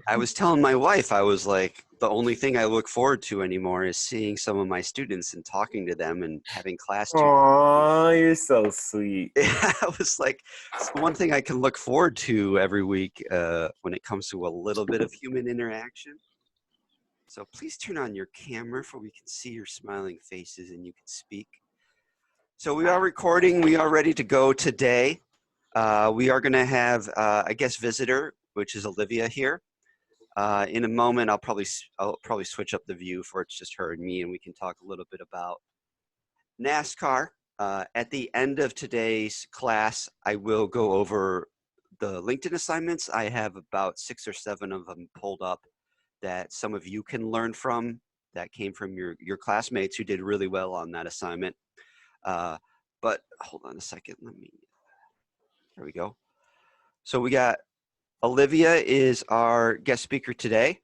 I was telling my wife, I was like, the only thing I look forward to anymore is seeing some of my students and talking to them and having class to. Aw, you're so sweet. I was like, it's the one thing I can look forward to every week when it comes to a little bit of human interaction. So please turn on your camera so we can see your smiling faces and you can speak. So we are recording. We are ready to go today. We are going to have a guest visitor, which is Olivia here. In a moment, I'll probably switch up the view for it's just her and me, and we can talk a little bit about NASCAR. At the end of today's class, I will go over the LinkedIn assignments. I have about 6 or 7 of them pulled up that some of you can learn from, that came from your classmates who did really well on that assignment. But hold on a second, there we go. So we got Olivia is our guest speaker today.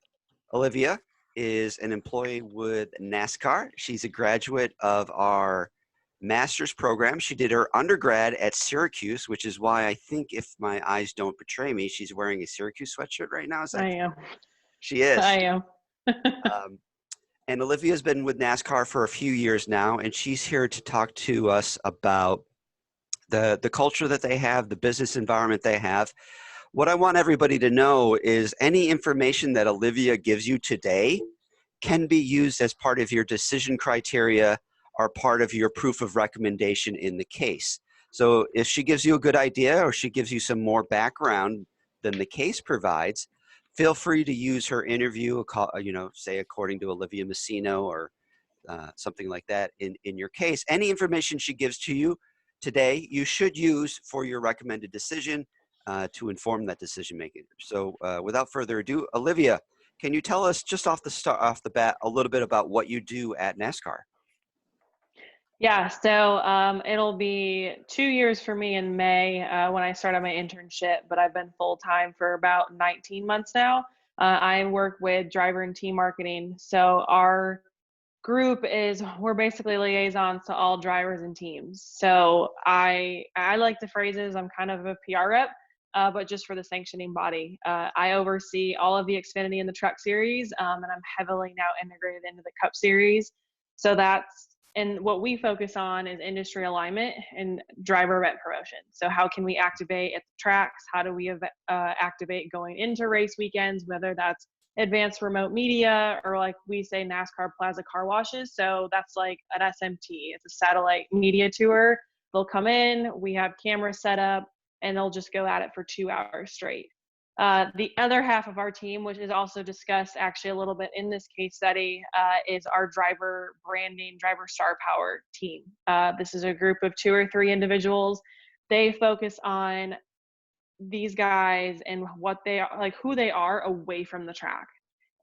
Olivia is an employee with NASCAR. She's a graduate of our master's program. She did her undergrad at Syracuse, which is why I think, if my eyes don't betray me, she's wearing a Syracuse sweatshirt right now. Is that? I am. She is. I am. And Olivia's been with NASCAR for a few years now, and she's here to talk to us about the culture that they have, the business environment they have. What I want everybody to know is any information that Olivia gives you today can be used as part of your decision criteria or part of your proof of recommendation in the case. So if she gives you a good idea or she gives you some more background than the case provides, feel free to use her interview, say according to Olivia Messineo or something like that in your case. Any information she gives to you today, you should use for your recommended decision to inform that decision making. So without further ado, Olivia, can you tell us just off the bat a little bit about what you do at NASCAR? Yeah, so it'll be 2 years for me in May when I started my internship, but I've been full-time for about 19 months now. I work with driver and team marketing. So our group we're basically liaisons to all drivers and teams. So I like the phrases, I'm kind of a PR rep, but just for the sanctioning body. I oversee all of the Xfinity and the Truck Series, and I'm heavily now integrated into the Cup Series. So and what we focus on is industry alignment and driver event promotion. So how can we activate at the tracks? How do we activate going into race weekends, whether that's advanced remote media or, like we say, NASCAR Plaza car washes. So that's like an SMT. It's a satellite media tour. They'll come in, we have cameras set up, and they'll just go at it for 2 hours straight. The other half of our team, which is also discussed actually a little bit in this case study, is our driver branding, driver star power team. This is a group of 2 or 3 individuals. They focus on these guys and what they are, like who they are away from the track.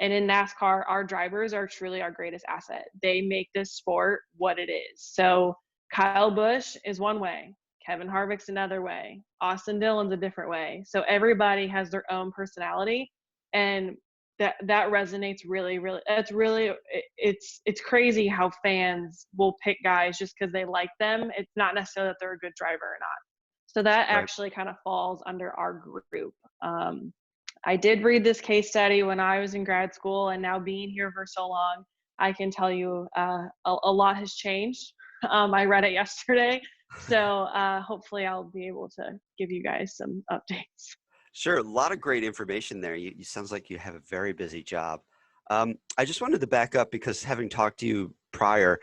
And in NASCAR, our drivers are truly our greatest asset. They make this sport what it is. So Kyle Busch is one way. Kevin Harvick's another way. Austin Dillon's a different way. So everybody has their own personality, and that resonates really, really. It's crazy how fans will pick guys just because they like them. It's not necessarily that they're a good driver or not. So that actually kind of falls under our group. I did read this case study when I was in grad school, and now being here for so long, I can tell you a lot has changed. I read it yesterday. So hopefully I'll be able to give you guys some updates. Sure, a lot of great information there. You sounds like you have a very busy job. I just wanted to back up because having talked to you prior,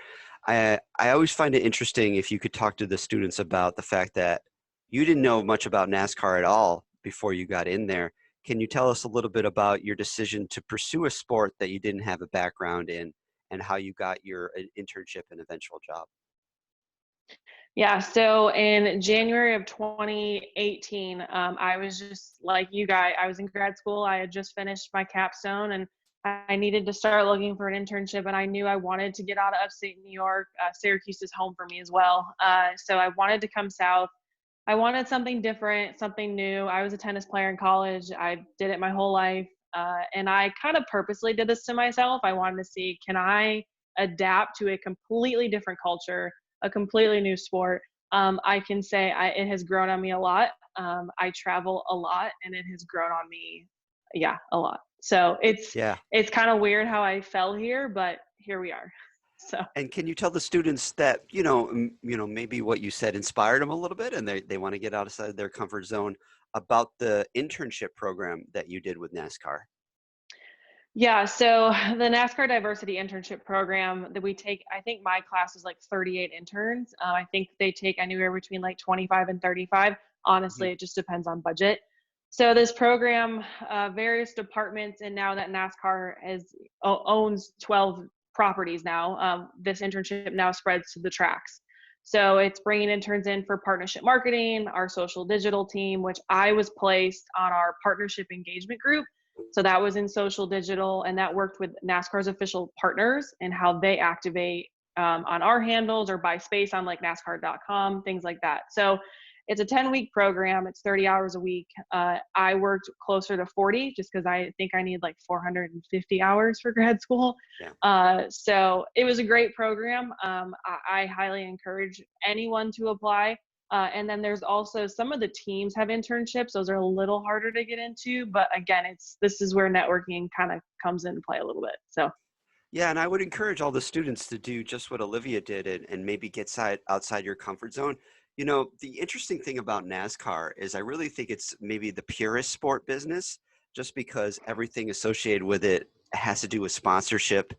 I always find it interesting if you could talk to the students about the fact that you didn't know much about NASCAR at all before you got in there. Can you tell us a little bit about your decision to pursue a sport that you didn't have a background in and how you got your internship and eventual job? Yeah, so in January of 2018, I was just like you guys, I was in grad school. I had just finished my capstone and I needed to start looking for an internship, and I knew I wanted to get out of upstate New York. Syracuse is home for me as well. So I wanted to come south. I wanted something different, something new. I was a tennis player in college. I did it my whole life. And I kind of purposely did this to myself. I wanted to see, can I adapt to a completely different culture, a completely new sport? I can say it has grown on me a lot. I travel a lot, and it has grown on me yeah, a lot. So Yeah. it's kind of weird how I fell here, but here we are. So And can you tell the students that, maybe what you said inspired them a little bit and they want to get outside their comfort zone about the internship program that you did with NASCAR? yeah, so the NASCAR diversity internship program that we take, I think my class is like 38 interns. I think they take anywhere between like 25 and 35. Mhm. Honestly, it just depends on budget. So this program, various departments, and now that NASCAR owns 12 properties now, this internship now spreads to the tracks. So it's bringing interns in for partnership marketing, our social digital team, which I was placed on our partnership engagement group. So that was in social digital, and that worked with NASCAR's official partners and how they activate on our handles or buy space on like NASCAR.com, things like that. So it's a 10-week program. It's 30 hours a week. I worked closer to 40 just because I think I need like 450 hours for grad school. Yeah. So it was a great program. I highly encourage anyone to apply. And then there's also some of the teams have internships. Those are a little harder to get into, but again, this is where networking kind of comes into play a little bit. So Yeah, and I would encourage all the students to do just what Olivia did and maybe get outside your comfort zone. The interesting thing about NASCAR is I really think it's maybe the purest sport business, just because everything associated with it has to do with sponsorship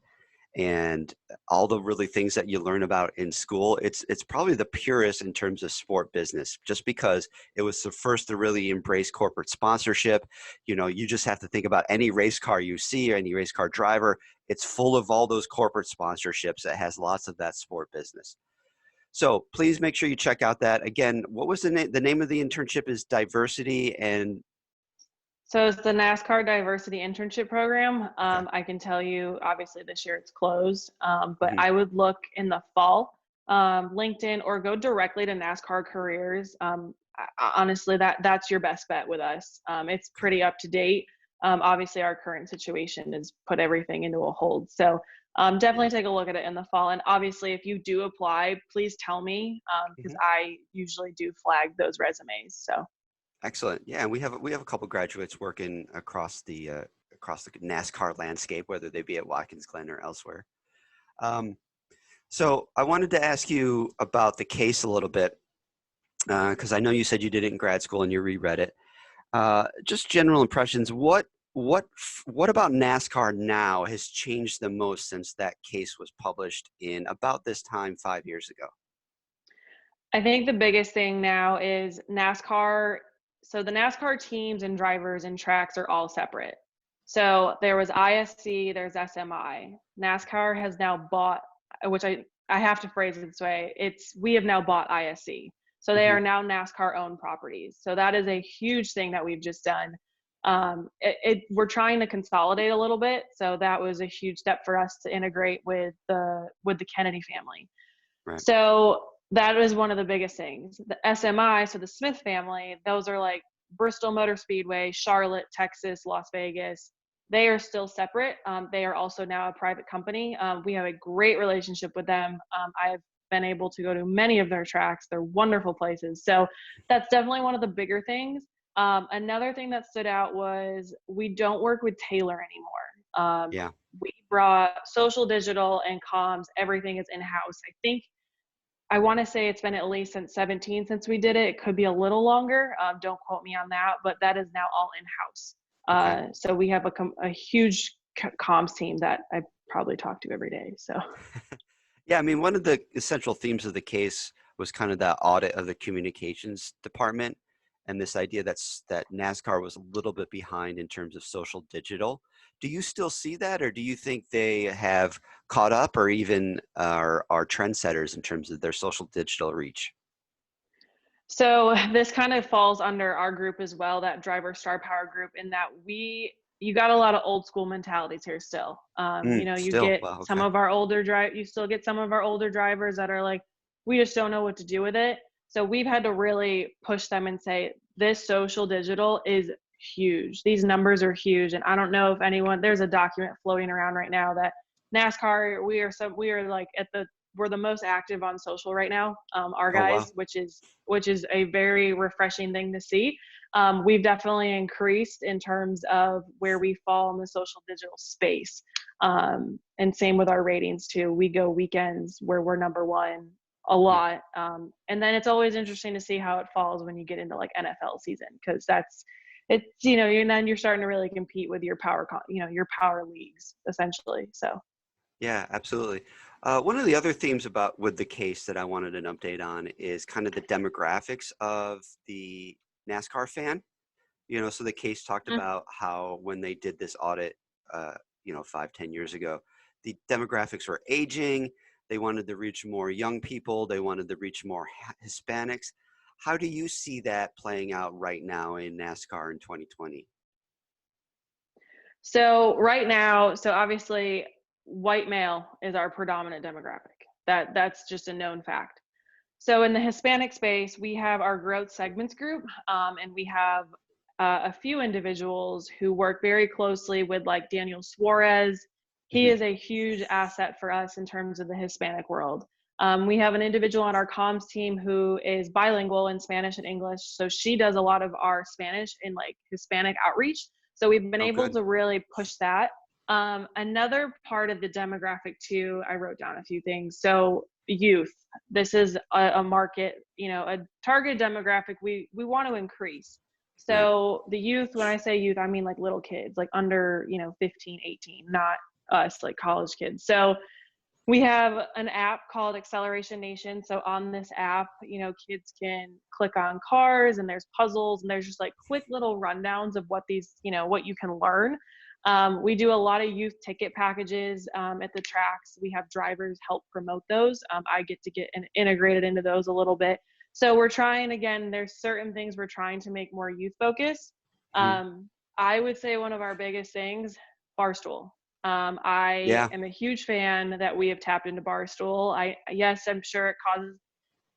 and all the really things that you learn about in school. It's probably the purest in terms of sport business, just because it was the first to really embrace corporate sponsorship. You just have to think about any race car you see or any race car driver. It's full of all those corporate sponsorships. It has lots of that sport business. So please make sure you check out that. Again, what was the name? The name of the internship is Diversity and So it's the NASCAR Diversity Internship Program. okay. I can tell you, obviously this year it's closed, but Mhm. I would look in the fall, LinkedIn, or go directly to NASCAR Careers. Honestly, that's your best bet with us. It's pretty up to date. Obviously, our current situation has put everything into a hold. So Yeah. definitely take a look at it in the fall. And obviously, if you do apply, please tell me because Mhm. I usually do flag those resumes. So. Excellent. Yeah, and we have a couple graduates working across the NASCAR landscape, whether they be at Watkins Glen or elsewhere. Um, so I wanted to ask you about the case a little bit because I know you said you did it in grad school and you reread it. Just general impressions. What about NASCAR now has changed the most since that case was published in about this time 5 years ago? I think the biggest thing now is NASCAR. So the NASCAR teams and drivers and tracks are all separate. So there was ISC, there's SMI. NASCAR has now bought, which I have to phrase it this way. We have now bought ISC. So they Hmm. are now NASCAR owned properties. So that is a huge thing that we've just done. We're trying to consolidate a little bit. So that was a huge step for us to integrate with the Kennedy family. Right. So that is one of the biggest things. The SMI, so the Smith family, those are like Bristol Motor Speedway, Charlotte, Texas, Las Vegas. They are still separate. They are also now a private company. We have a great relationship with them. I've been able to go to many of their tracks. They're wonderful places. So that's definitely one of the bigger things. Another thing that stood out was we don't work with Taylor anymore. Yeah. We brought social, digital, and comms. Everything is in house. I want to say it's been at least since 17 since we did it. It could be a little longer. Don't quote me on that, but that is now all in house. Okay. So we have a huge comms team that I probably talk to every day. So Yeah, I mean, one of the essential themes of the case was kind of that audit of the communications department and this idea that NASCAR was a little bit behind in terms of social digital. Do you still see that, or do you think they have caught up or even are trendsetters in terms of their social digital reach? So this kind of falls under our group as well, that driver star power group, in that you got a lot of old school mentalities here still. You Still, get wow, some okay. of our you still get some of our older drivers that are like, we just don't know what to do with it. So we've had to really push them and say, this social digital is huge. These numbers are huge. And I don't know if there's a document floating around right now that NASCAR, we are like we're the most active on social right now, our Oh, wow. guys, which is a very refreshing thing to see. we've definitely increased in terms of where we fall in the social digital space. And same with our ratings too. We go weekends where we're number one a lot. And then it's always interesting to see how it falls when you get into like NFL season, because it's, you're starting to really compete with your your power leagues essentially. So. Yeah, absolutely. One of the other themes with the case that I wanted an update on is kind of the demographics of the NASCAR fan. So the case talked about how when they did this audit, 5-10 years ago, the demographics were aging. They wanted to reach more young people. They wanted to reach more Hispanics. How do you see that playing out right now in NASCAR in 2020? So right now, obviously white male is our predominant demographic. That's just a known fact. So in the Hispanic space, we have our growth segments group, and we have a few individuals who work very closely with like Daniel Suarez. He is a huge asset for us in terms of the Hispanic world. We have an individual on our comms team who is bilingual in Spanish and English. So she does a lot of our Spanish and like Hispanic outreach. So we've been able to really push that. Another part of the demographic too, I wrote down a few things. So youth, this is a market, a target demographic we want to increase. So the youth, when I say youth, I mean like little kids, like under, 15, 18, not us, like college kids. So we have an app called Acceleration Nation. So on this app, kids can click on cars and there's puzzles and there's just like quick little rundowns of what what you can learn. We do a lot of youth ticket packages at the tracks. We have drivers help promote those. I get integrated into those a little bit. So we're trying, again, there's certain things we're trying to make more youth focused. I would say one of our biggest things, Barstool. I am a huge fan that we have tapped into Barstool. Yes, I'm sure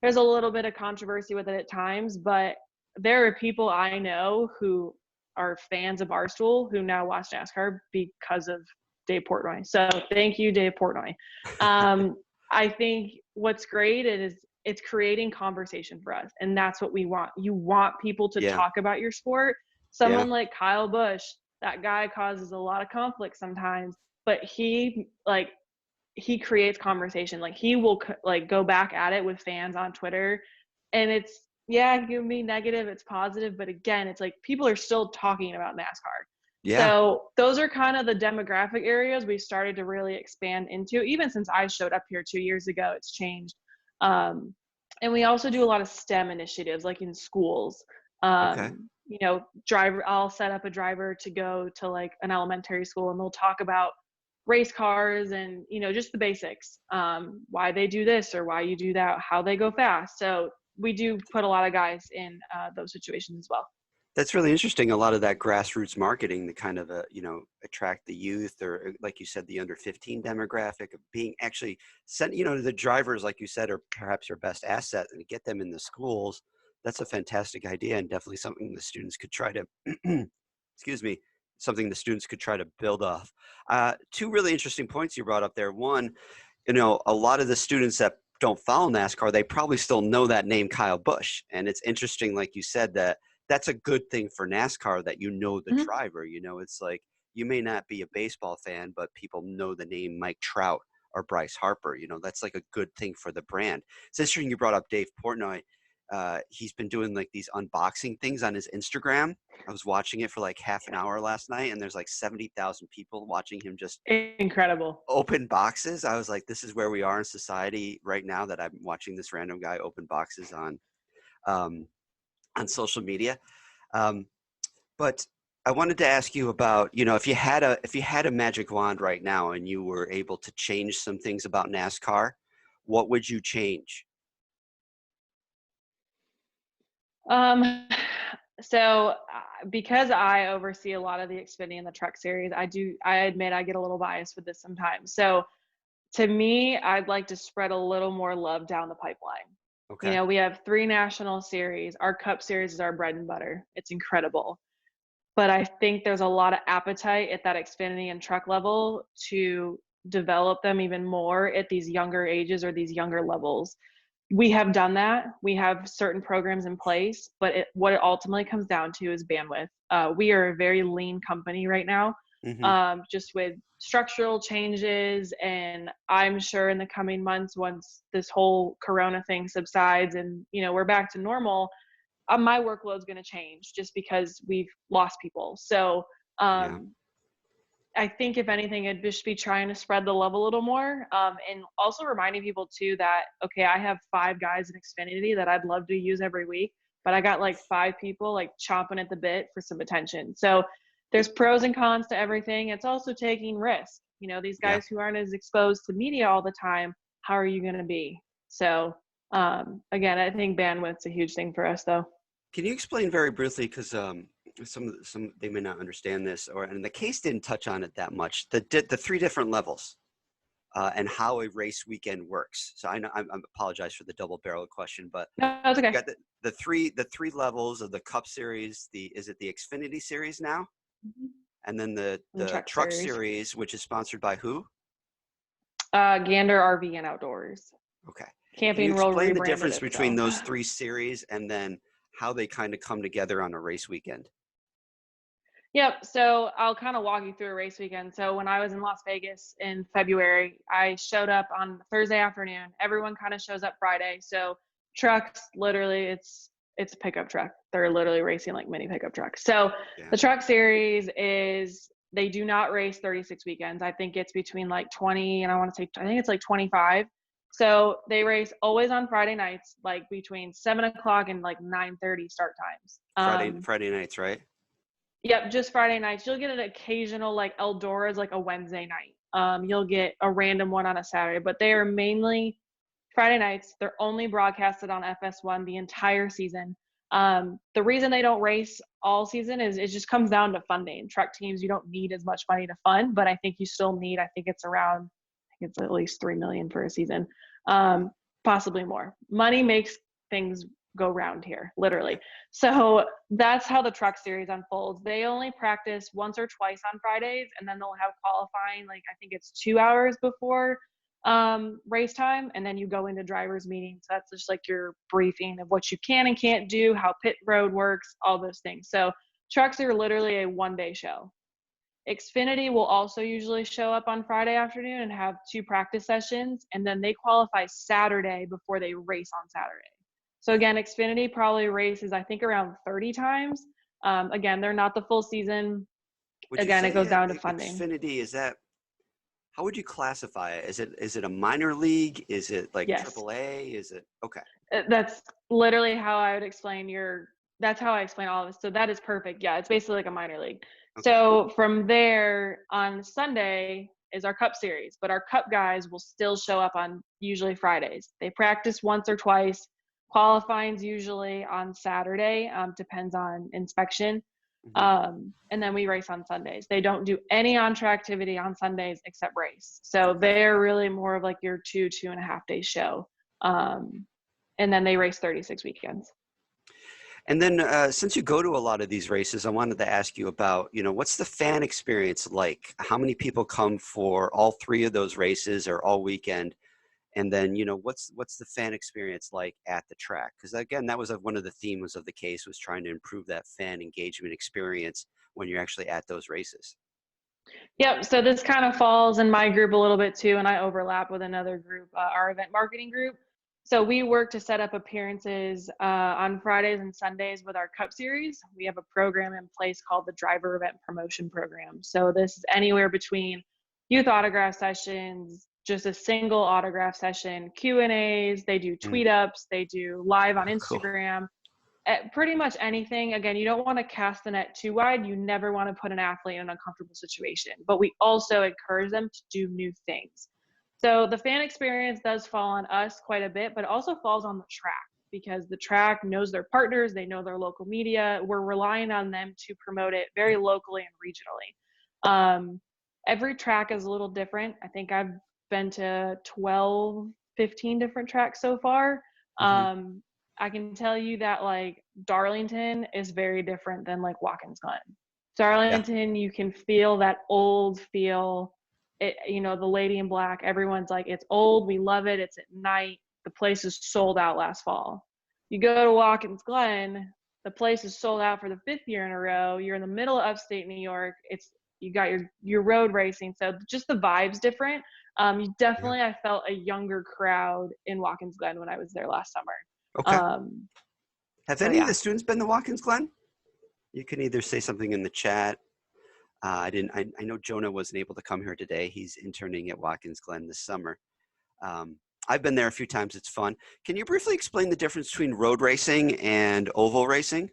there's a little bit of controversy with it at times, but there are people I know who are fans of Barstool who now watch NASCAR because of Dave Portnoy. So thank you, Dave Portnoy. I think what's great is it's creating conversation for us, and that's what we want. You want people to talk about your sport. Someone like Kyle Busch, that guy causes a lot of conflict sometimes, but he creates conversation. Like he will go back at it with fans on Twitter, and it can be negative, it's positive, but again, it's like people are still talking about NASCAR. So those are kind of the demographic areas we started to really expand into. Even since I showed up here 2 years ago, it's changed. And we also do a lot of STEM initiatives, like in schools. I'll set up a driver to go to like an elementary school and they'll talk about race cars and, just the basics, why they do this or why you do that, how they go fast. So we do put a lot of guys in those situations as well. That's really interesting. A lot of that grassroots marketing to kind of, attract the youth or like you said, the under 15 demographic of being actually sent, the drivers, like you said, are perhaps your best asset, and to get them in the schools. That's a fantastic idea, and definitely something the students could try to, something the students could try to build off. Two really interesting points you brought up there. One, a lot of the students that don't follow NASCAR, they probably still know that name, Kyle Busch. And it's interesting, like you said, that's a good thing for NASCAR that the driver. It's like you may not be a baseball fan, but people know the name Mike Trout or Bryce Harper. That's like a good thing for the brand. It's interesting you brought up Dave Portnoy. He's been doing like these unboxing things on his Instagram. I was watching it for like half an hour last night, and there's like 70,000 people watching him just incredible open boxes. I was like, this is where we are in society right now, that I'm watching this random guy open boxes on social media. But I wanted to ask you about, if you had a magic wand right now and you were able to change some things about NASCAR, what would you change? So because I oversee a lot of the Xfinity and the Truck Series, I admit I get a little biased with this sometimes. So to me, I'd like to spread a little more love down the pipeline. Okay. We have 3 national series. Our Cup Series is our bread and butter. It's incredible. But I think there's a lot of appetite at that Xfinity and truck level to develop them even more at these younger ages or these younger levels. we have done that. We have certain programs in place, but what it ultimately comes down to is bandwidth. We are a very lean company right now, just with structural changes. And I'm sure in the coming months, once this whole Corona thing subsides and, we're back to normal, my workload's going to change just because we've lost people. So, I think if anything, I'd just be trying to spread the love a little more. And also reminding people too that, okay, I have 5 guys in Xfinity that I'd love to use every week, but I got like 5 people like chomping at the bit for some attention. So there's pros and cons to everything. It's also taking risk. These guys who aren't as exposed to media all the time, how are you going to be? So again, I think bandwidth's a huge thing for us though. Can you explain very briefly, because some they may not understand this, and the case didn't touch on it that much, the 3 different levels and how a race weekend works. So I know I apologize for the double barrel question, but no, it's okay. You got the three levels of the Cup Series. Is it the Xfinity Series now? And then the truck series, which is sponsored by who? Gander RV and Outdoors. Okay. Camping Can you explain the rebranded difference it, between those 3 series and then how they kind of come together on a race weekend? Yep. So I'll kind of walk you through a race weekend. So when I was in Las Vegas in February, I showed up on Thursday afternoon. Everyone kind of shows up Friday. So trucks, literally, it's a pickup truck. They're literally racing like mini pickup trucks. So the truck series they do not race 36 weekends. I think it's between like 20 and I think it's like 25. So they race always on Friday nights, like between 7:00 and like 9:30 start times. Friday nights, right? Yep, just Friday nights. You'll get an occasional like Eldora's like a Wednesday night. You'll get a random one on a Saturday, but they are mainly Friday nights. They're only broadcasted on FS1 the entire season. The reason they don't race all season is it just comes down to funding. Truck teams, you don't need as much money to fund, but I think you still need, I think it's at least $3 million for a season, possibly more. Money makes things go round here, literally. So that's how the truck series unfolds. They only practice once or twice on Fridays, and then they'll have qualifying, like I think it's 2 hours before race time, and then you go into drivers meetings. So that's just like your briefing of what you can and can't do, how pit road works, all those things. So trucks are literally a 1-day show. Xfinity will also usually show up on Friday afternoon and have 2 practice sessions, and then they qualify Saturday before they race on Saturday. So again, Xfinity probably races, I think, around 30 times. Again, they're not the full season. Again, it goes down to funding. Xfinity, how would you classify it? Is it a minor league? Is it like AAA? Is it okay? That's literally how I would explain that's how I explain all of this. So that is perfect. Yeah, it's basically like a minor league. Okay. So from there on Sunday is our Cup Series, but our Cup guys will still show up on usually Fridays. They practice once or twice. Qualifying's usually on Saturday, depends on inspection. And then we race on Sundays. They don't do any on-track activity on Sundays except race. So they're really more of like your 2.5 day show. And then they race 36 weekends. And then since you go to a lot of these races, I wanted to ask you about, what's the fan experience like? How many people come for all 3 of those races or all weekend? And then, what's the fan experience like at the track? Because again, that was one of the themes of the case, was trying to improve that fan engagement experience when you're actually at those races. Yep. So this kind of falls in my group a little bit too, and I overlap with another group, our event marketing group. So we work to set up appearances on Fridays and Sundays with our Cup Series. We have a program in place called the Driver Event Promotion Program. So this is anywhere between youth autograph sessions, just a single autograph session, Q&As, they do tweet ups, they do live on Instagram, pretty much anything. Again, you don't want to cast the net too wide. You never want to put an athlete in an uncomfortable situation, but we also encourage them to do new things. So the fan experience does fall on us quite a bit, but it also falls on the track because the track knows their partners, they know their local media. We're relying on them to promote it very locally and regionally. Every track is a little different. I think I've been to 12, 15 different tracks so far. I can tell you that like Darlington is very different than like Watkins Glen. Darlington, you can feel that old feel. The Lady in Black, everyone's like, it's old, we love it, it's at night. the place is sold out last fall. You go to Watkins Glen, the place is sold out for the 5th year in a row. You're in the middle of upstate New York. You got your road racing. So just the vibe's different. You definitely, I felt a younger crowd in Watkins Glen when I was there last summer. Okay. Have any of yeah. the students been to Watkins Glen? You can either say something in the chat. I know Jonah wasn't able to come here today. He's interning at Watkins Glen this summer. I've been there a few times. It's fun. Can you briefly explain the difference between road racing and oval racing?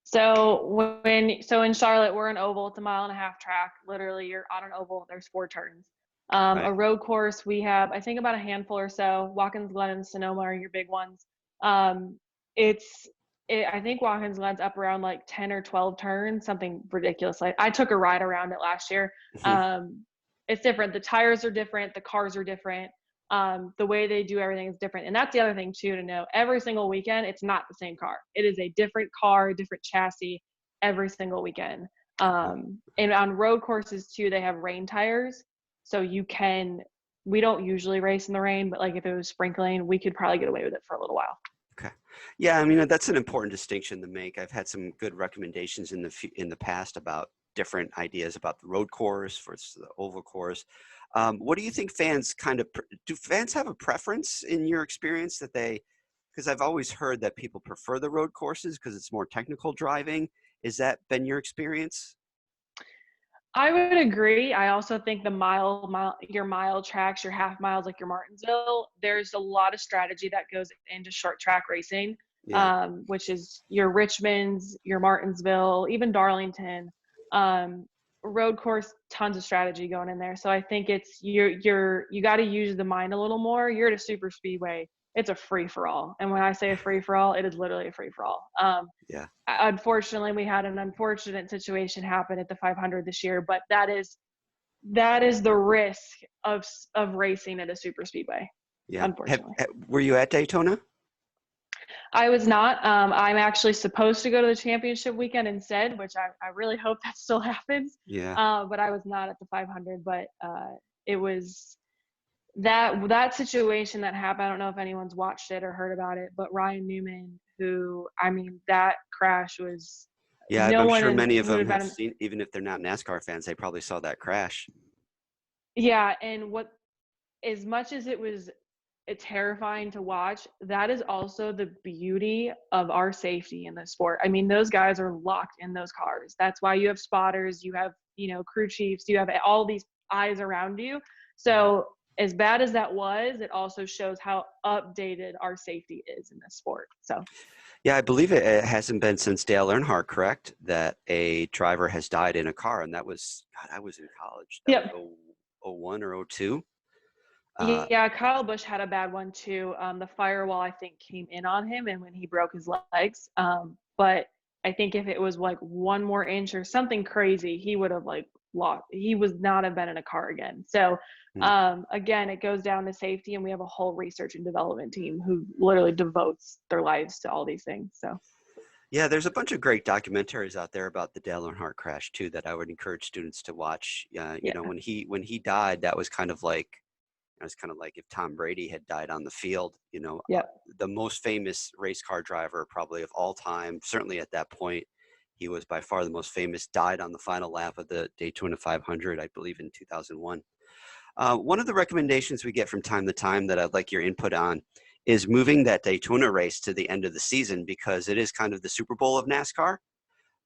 So in Charlotte, we're an oval. It's a 1.5 mile track. Literally, you're on an oval. There's 4 turns. Right. A road course, we have, I think, about a handful or so. Watkins Glen and Sonoma are your big ones. I think Watkins Glen's up around like 10 or 12 turns, something ridiculous. Like, I took a ride around it last year. It's different. The tires are different. The cars are different. The way they do everything is different. And that's the other thing too, to know. Every single weekend, it's not the same car. It is a different car, different chassis every single weekend. And on road courses too, they have rain tires. So we don't usually race in the rain, but like if it was sprinkling, we could probably get away with it for a little while. Okay. Yeah, I mean, that's an important distinction to make. I've had some good recommendations in the past about different ideas about the road course versus the oval course. What do you think fans do fans have a preference in your experience because I've always heard that people prefer the road courses because it's more technical driving. Is that been your experience? I would agree. I also think your mile tracks, your half miles, like your Martinsville, there's a lot of strategy that goes into short track racing, which is your Richmonds, your Martinsville, even Darlington. Road course, tons of strategy going in there. So I think it's you got to use the mind a little more. You're at a super speedway. It's a free for all. And when I say a free for all, it is literally a free for all. Unfortunately, we had an unfortunate situation happen at the 500 this year, but that is the risk of racing at a super speedway. Yeah. Unfortunately. Were you at Daytona? I was not. I'm actually supposed to go to the championship weekend instead, which I really hope that still happens. Yeah. But I was not at the 500. But it was that situation that happened. I don't know if anyone's watched it or heard about it, but Ryan Newman, that crash was. Yeah, I'm sure many of them have seen, even if they're not NASCAR fans, they probably saw that crash. Yeah, and as much as it was terrifying to watch, that is also the beauty of our safety in this sport. I mean, those guys are locked in those cars. That's why you have spotters, you have, crew chiefs, you have all these eyes around you. So as bad as that was, it also shows how updated our safety is in this sport. So yeah, I believe it hasn't been since Dale Earnhardt, correct, that a driver has died in a car, and that was, God, I was in college. That was 01 or 02. Yeah, Kyle Busch had a bad one too. The firewall, I think, came in on him, and when he broke his legs. But I think if it was like 1 more inch or something crazy, he would have lost. He would not have been in a car again. So again, it goes down to safety, and we have a whole research and development team who literally devotes their lives to all these things. So. Yeah, there's a bunch of great documentaries out there about the Dale Earnhardt crash too that I would encourage students to watch. You know, when he died, that was kind of like. It was kind of like if Tom Brady had died on the field, the most famous race car driver probably of all time, certainly at that point, he was by far the most famous, died on the final lap of the Daytona 500, I believe in 2001. One of the recommendations we get from time to time that I'd like your input on is moving that Daytona race to the end of the season because it is kind of the Super Bowl of NASCAR.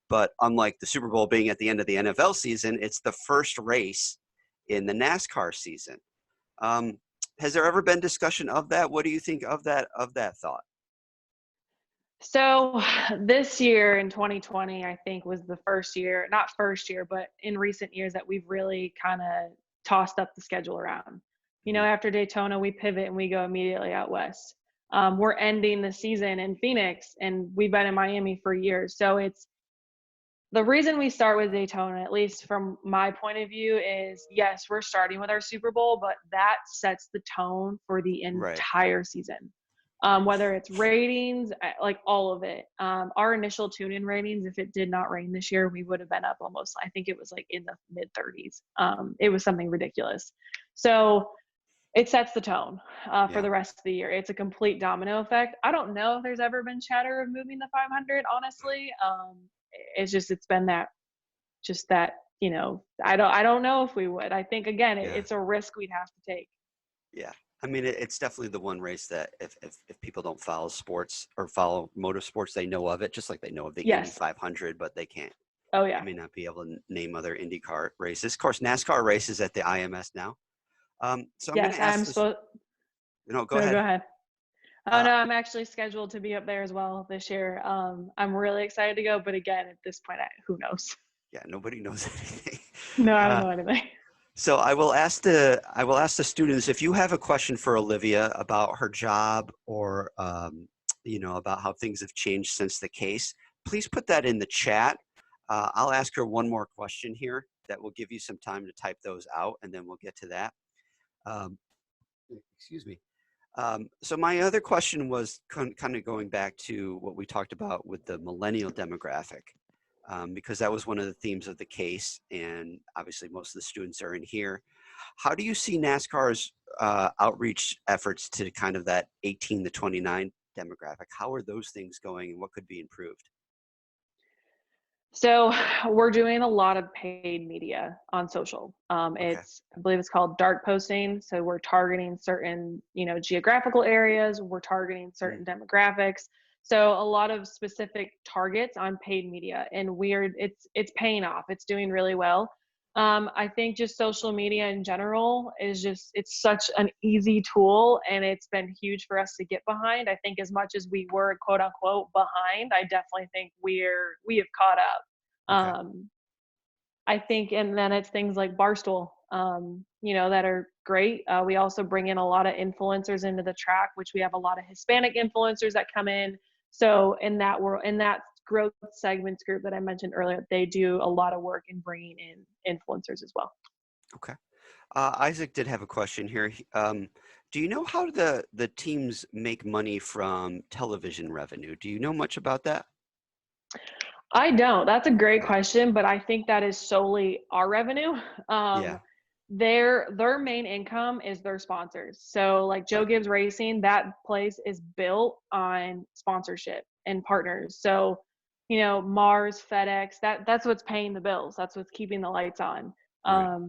But unlike the Super Bowl being at the end of the NFL season, it's the first race in the NASCAR season. Has there ever been discussion of that? What do you think of that thought? So this year in 2020, I think was the first year, not first year, but in recent years that we've really kind of tossed up the schedule around. After Daytona, we pivot and we go immediately out west. We're ending the season in Phoenix, and we've been in Miami for years. So it's the reason we start with Daytona, at least from my point of view, is yes, we're starting with our Super Bowl, but that sets the tone for the entire season. Whether it's ratings, like all of it. Our initial tune-in ratings, if it did not rain this year, we would have been up almost, I think it was like in the mid 30s. It was something ridiculous. So it sets the tone for Yeah. the rest of the year. It's a complete domino effect. I don't know if there's ever been chatter of moving the 500, honestly. It's been that, I don't know if we would. I think, again, Yeah. it's a risk we'd have to take. Yeah. I mean, it's definitely the one race that if people don't follow sports or follow motorsports, they know of it, just like they know of the Indy Yes. 500, but they can't. Oh, They yeah. may not be able to name other IndyCar races. Of course, NASCAR races at the IMS now. So I'm going Yes, to ask I'm this. supposed. Go No, go ahead. ahead. Oh, Uh, no, I'm actually scheduled to be up there as well this year. I'm really excited to go, but again, at this point, who knows? yeah, nobody knows anything. No, I don't Uh, know anything. so I will ask the students, if you have a question for Olivia about her job or about how things have changed since the case, please put that in the chat. I'll ask her one more question here that will give you some time to type those out, and then we'll get to that. Um, excuse me. So my other question was kind of going back to what we talked about with the millennial demographic, because that was one of the themes of the case, and obviously most of the students are in here. How do you see NASCAR's outreach efforts to kind of that 18 to 29 demographic? How are those things going, and what could be improved? So we're doing a lot of paid media on social. Okay. I believe it's called dark posting. So we're targeting certain, geographical areas. We're targeting Mm, certain demographics. So a lot of specific targets on paid media, and it's paying off. It's doing really well. I think just social media in general it's such an easy tool, and it's been huge for us to get behind. I think as much as we were quote unquote behind, I definitely think we have caught up. okay. I think, and then it's things like Barstool, that are great. We also bring in a lot of influencers into the track, which we have a lot of Hispanic influencers that come in. So in that growth segments group that I mentioned earlier, they do a lot of work in bringing in influencers as well. Okay. Isaac did have a question here. Do you know how the teams make money from television revenue? Do you know much about that? I don't. That's a great Okay. question, but I think that is solely our revenue. Um, Yeah. their main income is their sponsors. So like Joe Right. Gibbs Racing, that place is built on sponsorship and partners. So, Mars, FedEx, that's what's paying the bills. That's what's keeping the lights on. Right.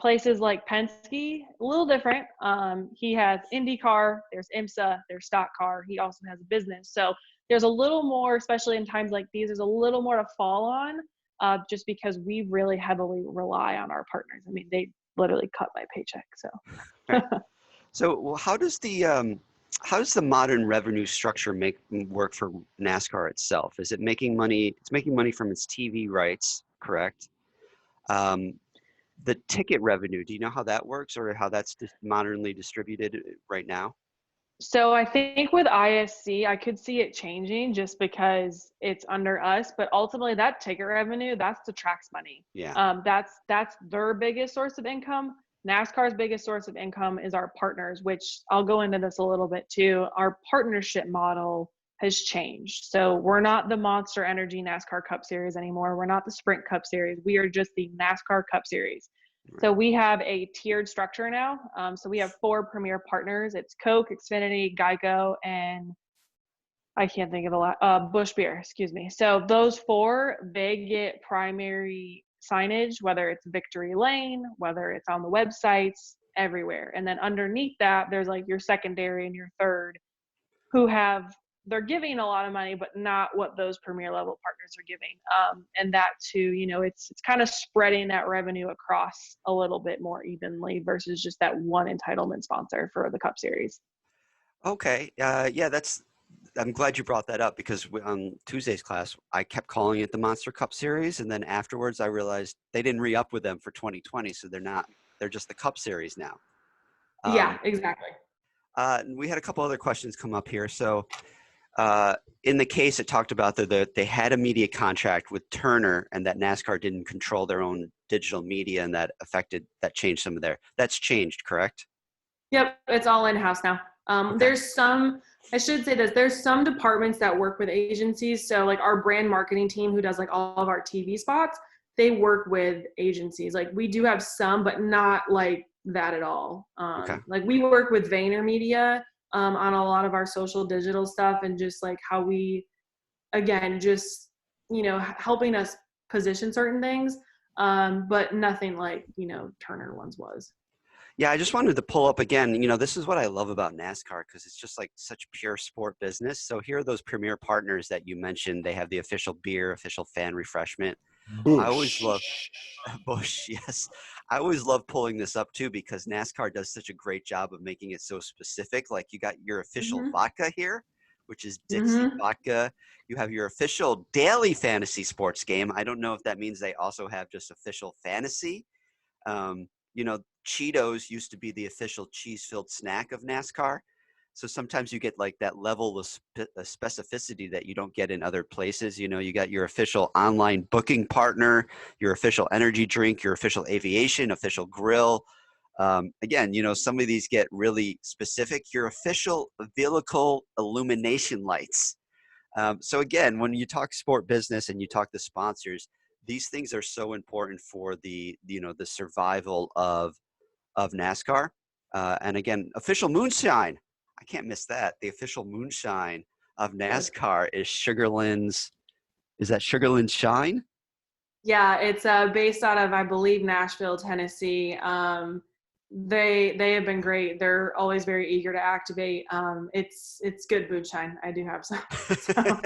Places like Penske, a little different. He has IndyCar, there's IMSA, there's Stock Car. He also has a business. So there's a little more, especially in times like these, there's a little more to fall on, just because we really heavily rely on our partners. I mean, they literally cut my paycheck. So Right. So, well, how does the modern revenue structure work for NASCAR itself? Is it making money? It's making money from its TV rights, correct? Um, the ticket revenue, do you know how that works, or how that's modernly distributed right now? So I think with ISC, I could see it changing just because it's under us, but ultimately that ticket revenue, that's the track's money. Yeah. That's their biggest source of income. NASCAR's biggest source of income is our partners, which I'll go into this a little bit too. Our partnership model has changed. So we're not the Monster Energy NASCAR Cup Series anymore. We're not the Sprint Cup Series. We are just the NASCAR Cup Series. Right. So we have a tiered structure now. So we have 4 premier partners. It's Coke, Xfinity, Geico, and I can't think of the last, Busch Beer, excuse me. So those 4, they get primary signage, whether it's Victory Lane, whether it's on the websites, everywhere. And then underneath that, there's like your secondary and your third who they're giving a lot of money, but not what those premier level partners are giving. And that too, it's kind of spreading that revenue across a little bit more evenly versus just that one entitlement sponsor for the Cup Series. Okay. Yeah, I'm glad you brought that up, because on Tuesday's class, I kept calling it the Monster Cup Series, and then afterwards I realized they didn't re-up with them for 2020, so they're just the Cup Series now. Yeah, exactly. We had a couple other questions come up here. So in the case, it talked about that they had a media contract with Turner, and that NASCAR didn't control their own digital media, and that changed that's changed, correct? Yep, it's all in-house now. Okay. I should say this, there's some departments that work with agencies. So like our brand marketing team, who does like all of our TV spots, they work with agencies. Like we do have some, but not like that at all. Okay. Like we work with VaynerMedia on a lot of our social digital stuff, and just like how we, again, just, helping us position certain things, but nothing like, Turner once was. Yeah, I just wanted to pull up again. This is what I love about NASCAR because it's just like such pure sport business. So here are those premier partners that you mentioned. They have the official beer, official fan refreshment. I always love Bush. Yes, I always love pulling this up too because NASCAR does such a great job of making it so specific. Like you got your official vodka here, which is Dixie vodka. You have your official daily fantasy sports game. I don't know if that means they also have just official fantasy. Cheetos used to be the official cheese-filled snack of NASCAR. So sometimes you get like that level of specificity that you don't get in other places. You got your official online booking partner, your official energy drink, your official aviation, official grill. Again, some of these get really specific. Your official vehicle illumination lights. So again, when you talk sport business and you talk the sponsors, these things are so important for the survival of NASCAR. And again, official moonshine. I can't miss that. The official moonshine of NASCAR is Sugarland's. Is that Sugarland's Shine? Yeah, it's based out of, I believe, Nashville, Tennessee. They have been great. They're always very eager to activate. It's good moonshine. I do have some. So,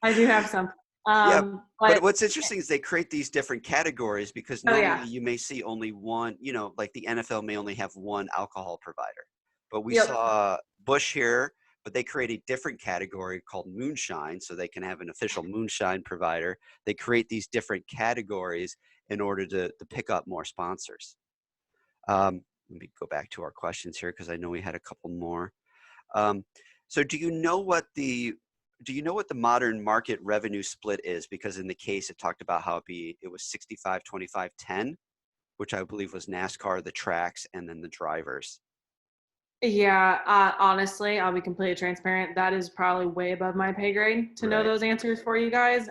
I do have some. Yeah, but what's interesting is they create these different categories because normally you may see only one, like the NFL may only have one alcohol provider. But we saw Bush here, but they create a different category called moonshine, so they can have an official moonshine provider. They create these different categories in order to pick up more sponsors. Let me go back to our questions here because I know we had a couple more. So do you know what the modern market revenue split is? Because in the case, it talked about how it was 65, 25, 10, which I believe was NASCAR, the tracks, and then the drivers. Yeah, honestly, I'll be completely transparent. That is probably way above my pay grade to know those answers for you guys.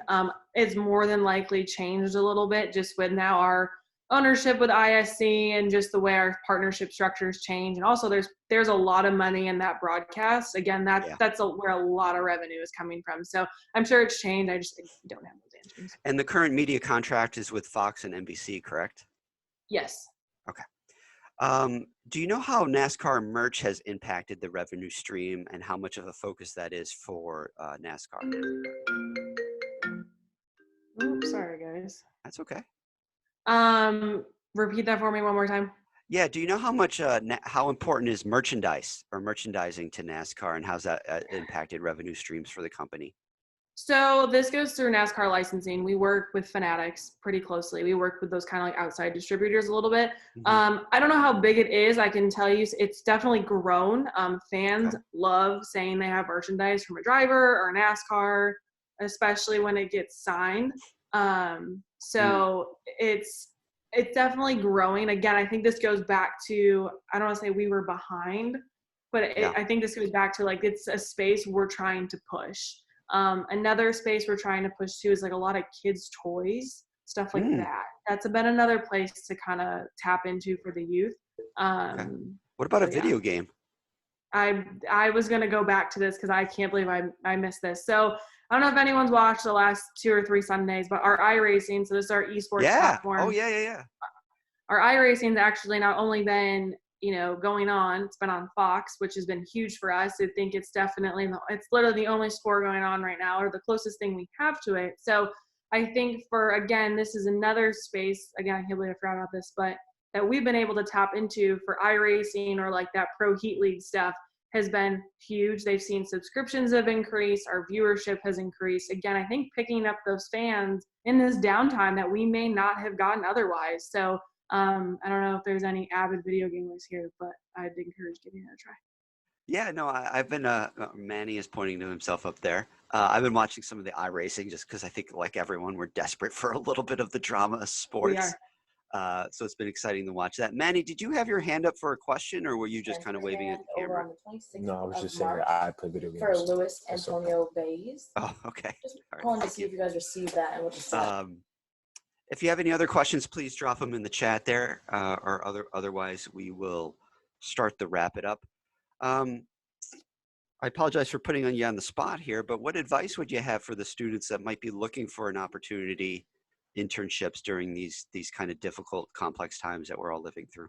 It's more than likely changed a little bit just with now our ownership with ISC and just the way our partnership structures change. And also there's a lot of money in that broadcast. Again, that's where a lot of revenue is coming from. So I'm sure it's changed. I just don't have those answers. And the current media contract is with Fox and NBC, correct? Yes. Okay. Do you know how NASCAR merch has impacted the revenue stream and how much of a focus that is for NASCAR? Oops, sorry guys. That's okay. Repeat that for me one more time. Yeah. Do you know how much, how important is merchandise or merchandising to NASCAR and how's that impacted revenue streams for the company? So this goes through NASCAR licensing. We work with Fanatics pretty closely. We work with those kind of like outside distributors a little bit. I don't know how big it is. I can tell you it's definitely grown. Fans love saying they have merchandise from a driver or NASCAR, especially when it gets signed. So it's definitely growing. Again, I think this goes back to, I don't want to say we were behind, but I think this goes back to like, it's a space we're trying to push. Another space we're trying to push to is like a lot of kids' toys, stuff like that. That's been another place to kind of tap into for the youth. What about a video game? I was going to go back to this because I can't believe I missed this. So I don't know if anyone's watched the last 2 or 3 Sundays, but our iRacing, so this is our esports platform. Oh, yeah. Our iRacing's actually not only been going on, it's been on Fox, which has been huge for us. I think it's definitely, it's literally the only sport going on right now, or the closest thing we have to it. So I think again, this is another space, again, I can't believe I forgot about this, but that we've been able to tap into for iRacing or like that Pro Heat League stuff has been huge. They've seen subscriptions have increased, our viewership has increased. Again, I think picking up those fans in this downtime that we may not have gotten otherwise. So I don't know if there's any avid video gamers here, but I'd encourage giving it a try. Yeah, no, I've been, Manny is pointing to himself up there. I've been watching some of the iRacing just because I think like everyone, we're desperate for a little bit of the drama of sports. We are. So it's been exciting to watch that. Manny, did you have your hand up for a question or were you just kind of waving at the camera? No, I was just saying that I play video games. For Luis Antonio Bays. Oh, okay. Just calling to see if you guys received that and what you said. If you have any other questions, please drop them in the chat there, or otherwise we will start to wrap it up. I apologize for putting you on the spot here, but what advice would you have for the students that might be looking for an opportunity, internships during these kind of difficult, complex times that we're all living through?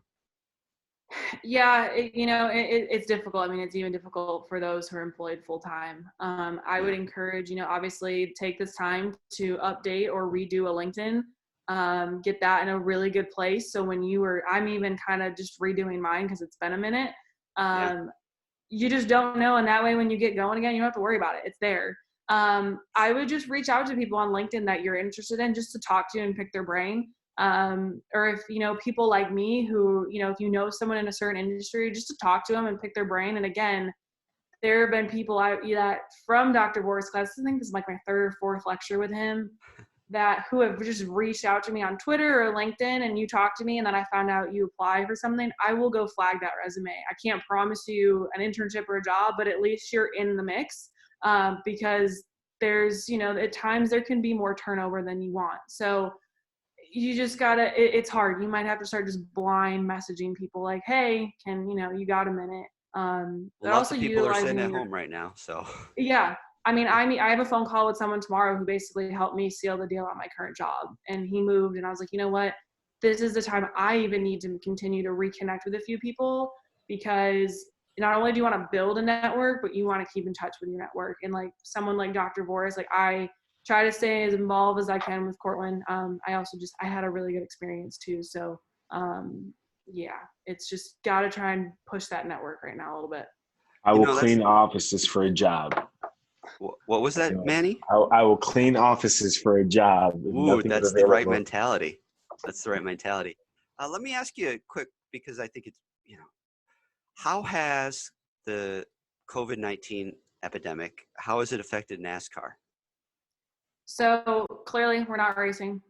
Yeah, it's difficult. I mean, it's even difficult for those who are employed full time. I would encourage, obviously take this time to update or redo a LinkedIn, get that in a really good place. So when I'm even kind of just redoing mine because it's been a minute. You just don't know. And that way, when you get going again, you don't have to worry about it. It's there. I would just reach out to people on LinkedIn that you're interested in just to talk to and pick their brain. Or if, people like me who, if someone in a certain industry, just to talk to them and pick their brain. And again, there have been people that from Dr. Boris' class, I think this is like my third or fourth lecture with him, who have just reached out to me on Twitter or LinkedIn, and you talk to me and then I found out you apply for something, I will go flag that resume. I can't promise you an internship or a job, but at least you're in the mix, because there's, at times there can be more turnover than you want. So you just gotta, it's hard. You might have to start just blind messaging people like, hey, you got a minute? But Lots also of people are sitting at utilizing home right now, so. Yeah. I have a phone call with someone tomorrow who basically helped me seal the deal on my current job. And he moved, and I was like, you know what? This is the time I even need to continue to reconnect with a few people, because not only do you want to build a network, but you want to keep in touch with your network. And like someone like Dr. Boris, like I try to stay as involved as I can with Cortland. I had a really good experience too. So yeah, it's just got to try and push that network right now a little bit. I will clean offices for a job. What was that, Manny? I will clean offices for a job. Ooh, that's the right mentality. That's the right mentality. Let me ask you a quick, because I think it's, how has the COVID-19 epidemic, how has it affected NASCAR? So clearly we're not racing.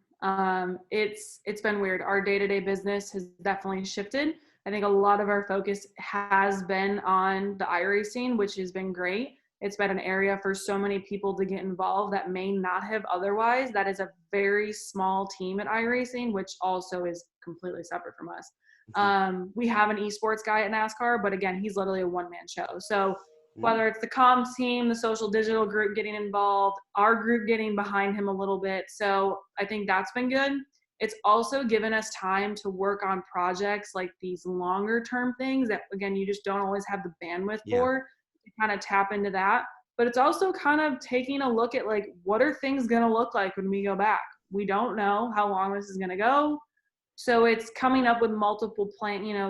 It's been weird. Our day-to-day business has definitely shifted. I think a lot of our focus has been on the iRacing, which has been great. It's been an area for so many people to get involved that may not have otherwise. That is a very small team at iRacing, which also is completely separate from us. We have an esports guy at NASCAR, but again, he's literally a one-man show. So whether it's the comms team, the social digital group getting involved, our group getting behind him a little bit. So I think that's been good. It's also given us time to work on projects like these longer term things that, again, you just don't always have the bandwidth for, to kind of tap into that. But it's also kind of taking a look at like, what are things going to look like when we go back? We don't know how long this is going to go. So it's coming up with multiple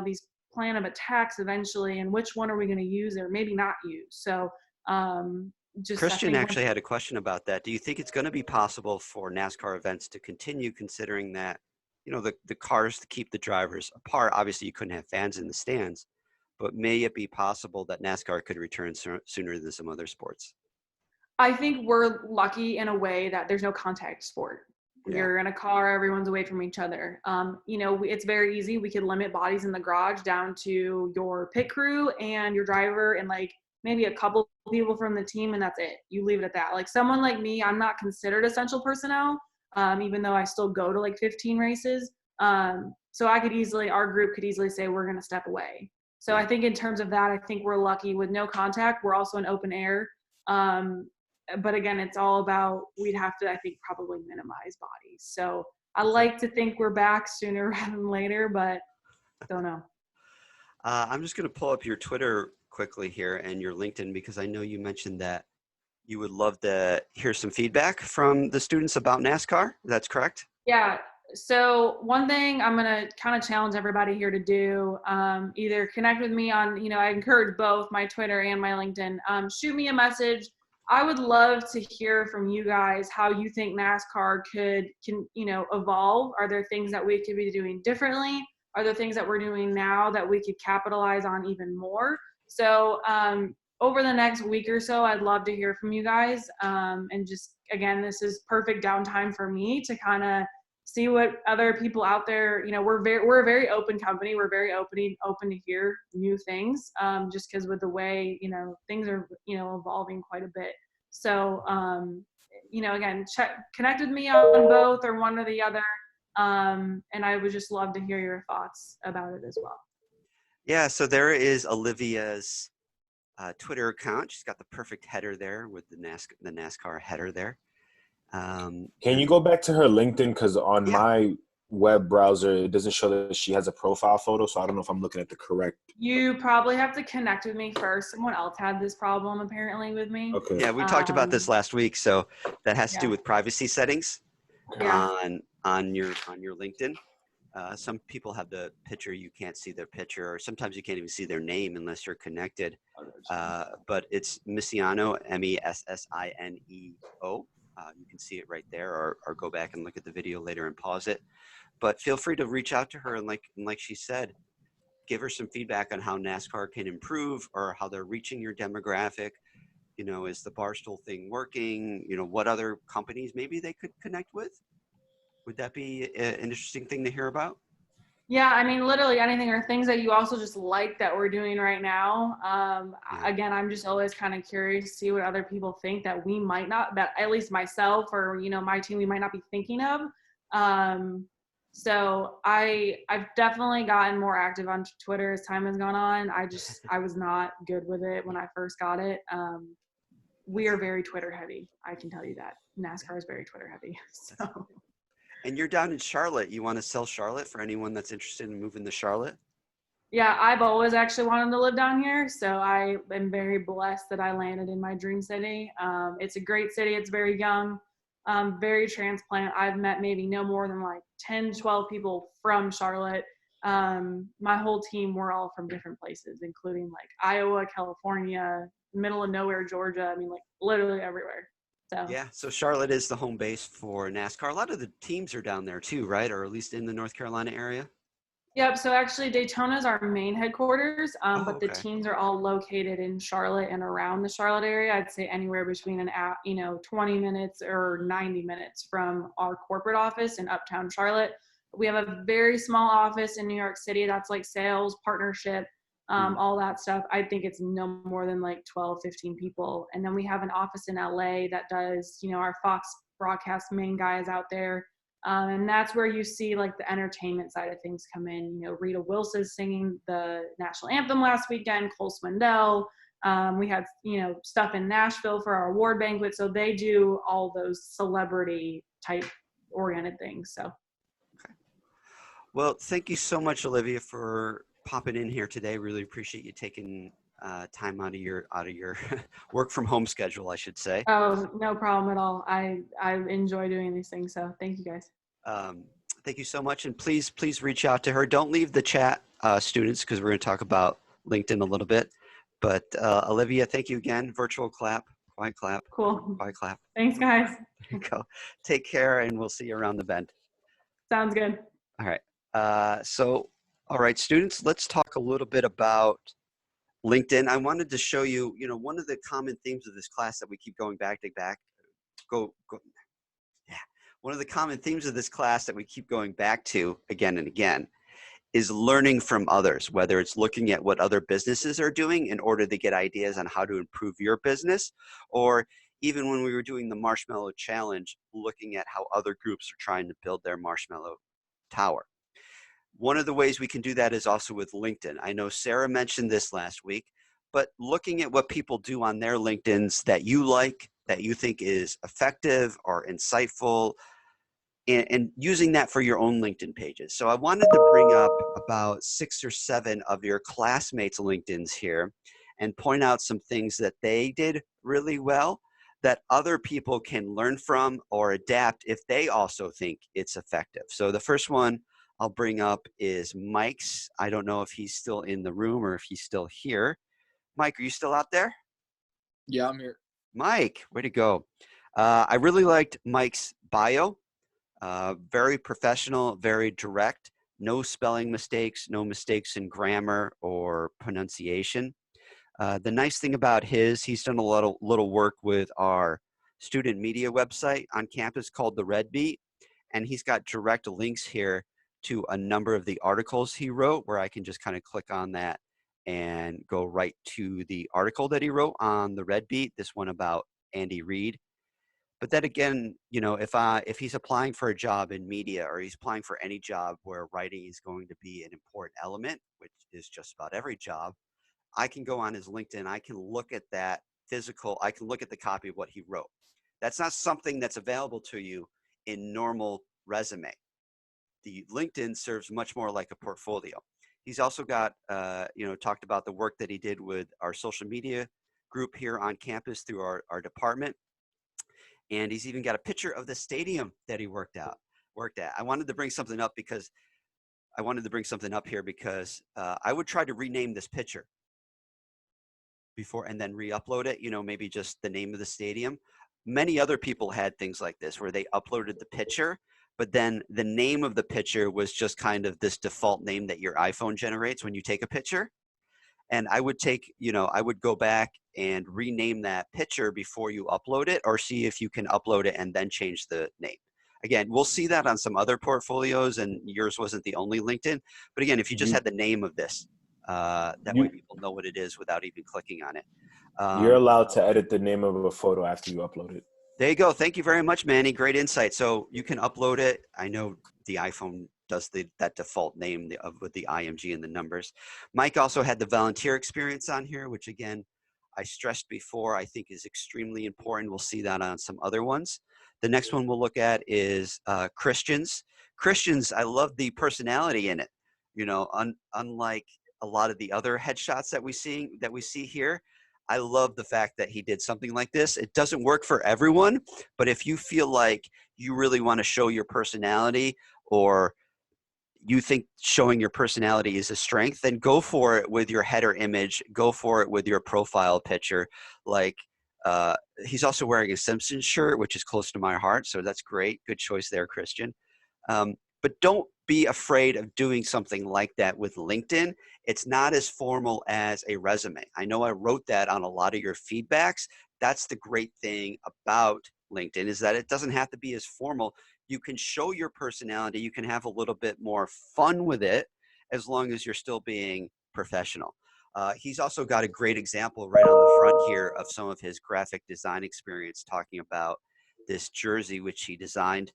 these plan of attacks eventually, and which one are we going to use or maybe not use. So Christian actually had a question about that. Do you think it's going to be possible for NASCAR events to continue, considering that, the cars to keep the drivers apart? Obviously, you couldn't have fans in the stands, but may it be possible that NASCAR could return sooner than some other sports? I think we're lucky in a way that there's no contact sport. You're in a car, everyone's away from each other. It's very easy. We could limit bodies in the garage down to your pit crew and your driver and like maybe a couple people from the team, and that's it. You leave it at that. Like someone like me, I'm not considered essential personnel, even though I still go to like 15 races. So our group could easily say we're going to step away. So I think in terms of that, I think we're lucky with no contact. We're also in open air. But again, it's all about, we'd have to, I think, probably minimize bodies. So I like to think we're back sooner rather than later, but don't know. I'm just going to pull up your Twitter quickly here and your LinkedIn, because I know you mentioned that you would love to hear some feedback from the students about NASCAR. That's correct? Yeah. So one thing I'm going to kind of challenge everybody here to do, either connect with me on, I encourage both my Twitter and my LinkedIn. Shoot me a message. I would love to hear from you guys how you think NASCAR can evolve. Are there things that we could be doing differently? Are there things that we're doing now that we could capitalize on even more? So over the next week or so, I'd love to hear from you guys. And just, again, this is perfect downtime for me to kind of see what other people out there, we're a very open company. We're very open to hear new things, just because with the way, things are, evolving quite a bit. So, again, connect with me on both or one or the other. And I would just love to hear your thoughts about it as well. Yeah, so there is Olivia's Twitter account. She's got the perfect header there with the NASCAR header there. Can you go back to her LinkedIn? Because on my web browser, it doesn't show that she has a profile photo, so I don't know if I'm looking at the correct. You probably have to connect with me first. Someone else had this problem apparently with me. Okay. Yeah, we talked about this last week, so that has to do Yeah. with privacy settings Yeah. on your LinkedIn. Some people have the picture, you can't see their picture, or sometimes you can't even see their name unless you're connected. But it's Messineo, Messineo. You can see it right there, or go back and look at the video later and pause it. But feel free to reach out to her, and like she said, give her some feedback on how NASCAR can improve or how they're reaching your demographic. You know, is the Barstool thing working? You know, what other companies maybe they could connect with? Would that be an interesting thing to hear about? Yeah, I mean, literally anything, or things that you also just like that we're doing right now. Again, I'm just always kind of curious to see what other people think that we might not, that at least myself or, you know, my team, we might not be thinking of. So I've definitely gotten more active on Twitter as time has gone on. I was not good with it when I first got it. We are very Twitter heavy. I can tell you that. NASCAR is very Twitter heavy. So. And you're down in Charlotte. You want to sell Charlotte for anyone that's interested in moving to Charlotte? Yeah, I've always actually wanted to live down here. So I am very blessed that I landed in my dream city. It's a great city. It's very young, very transplant. I've met maybe no more than like 10, 12 people from Charlotte. My whole team, we're all from different places, including like Iowa, California, middle of nowhere, Georgia. I mean, like literally everywhere. So. Yeah, so Charlotte is the home base for NASCAR. A lot of the teams are down there too, right? Or at least in the North Carolina area? Yep. So actually, Daytona is our main headquarters, Oh, but the okay. teams are all located in Charlotte and around the Charlotte area. I'd say anywhere between 20 minutes or 90 minutes from our corporate office in Uptown Charlotte. We have a very small office in New York City. That's like sales, partnership, all that stuff. I think it's no more than like 12, 15 people. And then we have an office in LA that does, you know, our Fox broadcast main guy is out there. And that's where you see like the entertainment side of things come in. You know, Rita Wilson's singing the national anthem last weekend, Cole Swindell. We had, you know, stuff in Nashville for our award banquet. So they do all those celebrity type oriented things. So. Okay. Well, thank you so much, Olivia, for popping in here today. Really appreciate you taking time out of your work from home schedule, I should say. Oh, no problem at all. I enjoy doing these things. So thank you guys. Thank you so much. And please reach out to her. Don't leave the chat, students, because we're going to talk about LinkedIn a little bit. But Olivia, thank you again. Virtual clap, quiet clap, Cool. quiet clap. Thanks, guys. There you go. Take care, and we'll see you around the bend. Sounds good. All right. All right, students, let's talk a little bit about LinkedIn. I wanted to show you, you know, one of the common themes of this class that we keep going back. Yeah. One of the common themes of this class that we keep going back to again and again is learning from others, whether it's looking at what other businesses are doing in order to get ideas on how to improve your business, or even when we were doing the Marshmallow Challenge, looking at how other groups are trying to build their marshmallow tower. One of the ways we can do that is also with LinkedIn. I know Sarah mentioned this last week, but looking at what people do on their LinkedIns that you like, that you think is effective or insightful, and using that for your own LinkedIn pages. So I wanted to bring up about 6 or 7 of your classmates' LinkedIns here and point out some things that they did really well that other people can learn from or adapt if they also think it's effective. So the first one I'll bring up is Mike's. I don't know if he's still in the room or if he's still here. Mike, are you still out there? Yeah, I'm here. Mike, way to go. I really liked Mike's bio. Very professional, very direct, no spelling mistakes, no mistakes in grammar or pronunciation. The nice thing about he's done a little work with our student media website on campus called The Red Beat, and he's got direct links here to a number of the articles he wrote where I can just kind of click on that and go right to the article that he wrote on The Red Beat, this one about Andy Reid. But then again, you know, if he's applying for a job in media, or he's applying for any job where writing is going to be an important element, which is just about every job, I can go on his LinkedIn. I can look at that physical. I can look at the copy of what he wrote. That's not something that's available to you in normal resume. The LinkedIn serves much more like a portfolio. He's also got, you know, talked about the work that he did with our social media group here on campus through our department. And he's even got a picture of the stadium that he worked at. I wanted to bring something up because I would try to rename this picture before and then re-upload it, you know, maybe just the name of the stadium. Many other people had things like this where they uploaded the picture, but then the name of the picture was just kind of this default name that your iPhone generates when you take a picture. And I would I would go back and rename that picture before you upload it, or see if you can upload it and then change the name. Again, we'll see that on some other portfolios, and yours wasn't the only LinkedIn. But again, if you just had the name of this, that way people know what it is without even clicking on it. You're allowed to edit the name of a photo after you upload it. There you go. Thank you very much, Manny. Great insight. So you can upload it. I know the iPhone does that default name with the IMG and the numbers. Mike also had the volunteer experience on here, which again, I stressed before, I think is extremely important. We'll see that on some other ones. The next one we'll look at is Christians. Christians, I love the personality in it. You know, unlike a lot of the other headshots that we see here, I love the fact that he did something like this. It doesn't work for everyone, but if you feel like you really want to show your personality, or you think showing your personality is a strength, then go for it with your header image. Go for it with your profile picture. Like he's also wearing a Simpsons shirt, which is close to my heart. So that's great. Good choice there, Christian. But don't be afraid of doing something like that with LinkedIn. It's not as formal as a resume. I know I wrote that on a lot of your feedbacks. That's the great thing about LinkedIn, is that it doesn't have to be as formal. You can show your personality. You can have a little bit more fun with it, as long as you're still being professional. He's also got a great example right on the front here of some of his graphic design experience, talking about this jersey, which he designed.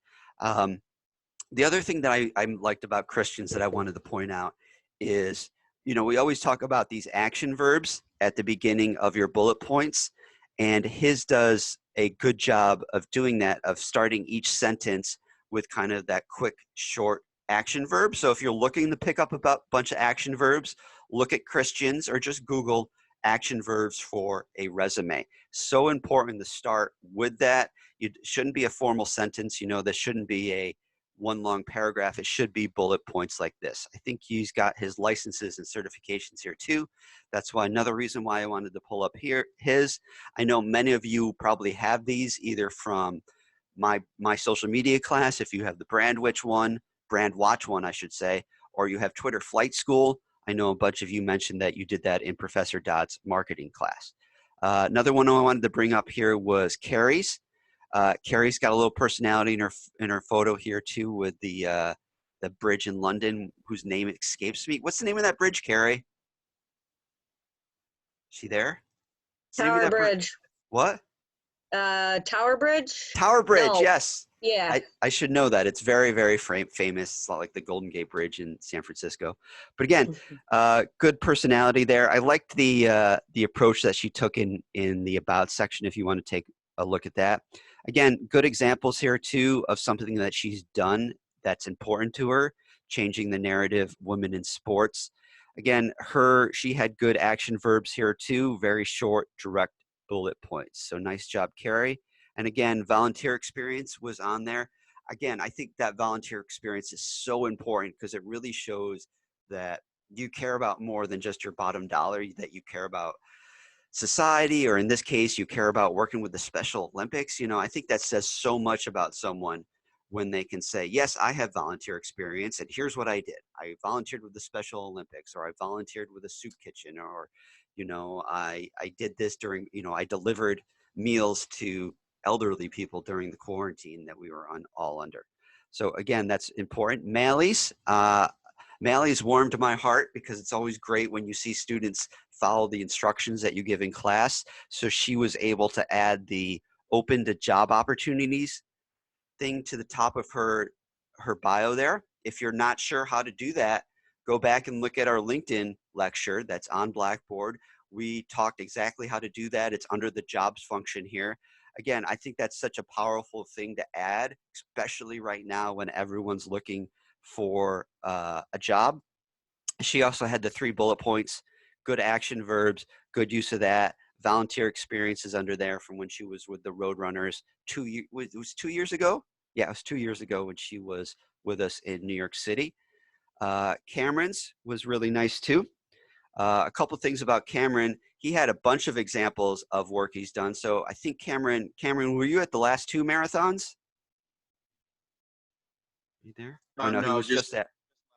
The other thing that I liked about Christians that I wanted to point out is, you know, we always talk about these action verbs at the beginning of your bullet points, and his does a good job of doing that, of starting each sentence with kind of that quick, short action verb. So if you're looking to pick up a bunch of action verbs, look at Christians, or just Google action verbs for a resume. So important to start with that. It shouldn't be a formal sentence. You know, this shouldn't be a one long paragraph. It should be bullet points like this. I think he's got his licenses and certifications here too. That's why another reason why I wanted to pull up here I know many of you probably have these either from my social media class, if you have the Brand Watch one, I should say, or you have Twitter Flight School. I know a bunch of you mentioned that you did that in Professor Dodd's marketing class. Another one I wanted to bring up here was Carrie's. Carrie's got a little personality in her photo here too, with the bridge in London, whose name escapes me. What's the name of that bridge, Carrie? Is she there? Tower Bridge. What? Tower Bridge? Tower Bridge, No. yes. Yeah. I should know that. It's very, very famous. It's not like the Golden Gate Bridge in San Francisco. But again, good personality there. I liked the approach that she took in the About section, if you want to take a look at that. Again, good examples here too of something that she's done that's important to her, changing the narrative, women in sports. Again, she had good action verbs here too, very short, direct bullet points. So nice job, Carrie. And again, volunteer experience was on there. Again, I think that volunteer experience is so important because it really shows that you care about more than just your bottom dollar, that you care about society, or in this case, you care about working with the Special Olympics. You know, I think that says so much about someone when they can say, yes, I have volunteer experience, and here's what I did. I volunteered with the Special Olympics, or I volunteered with a soup kitchen, or, you know, I did this during, you know, I delivered meals to elderly people during the quarantine that we were all under. So again, that's important. Mally's warmed my heart because it's always great when you see students follow the instructions that you give in class. So she was able to add the open to job opportunities thing to the top of her bio there. If you're not sure how to do that, go back and look at our LinkedIn lecture that's on Blackboard. We talked exactly how to do that. It's under the jobs function here. Again, I think that's such a powerful thing to add, especially right now when everyone's looking for a job. She also had the 3 bullet points: good action verbs, good use of that. Volunteer experiences under there from when she was with the Roadrunners. It was 2 years ago? Yeah, it was 2 years ago when she was with us in New York City. Cameron's was really nice too. A couple things about Cameron. He had a bunch of examples of work he's done. So I think Cameron, were you at the last 2 marathons? You there? Oh no, he was just at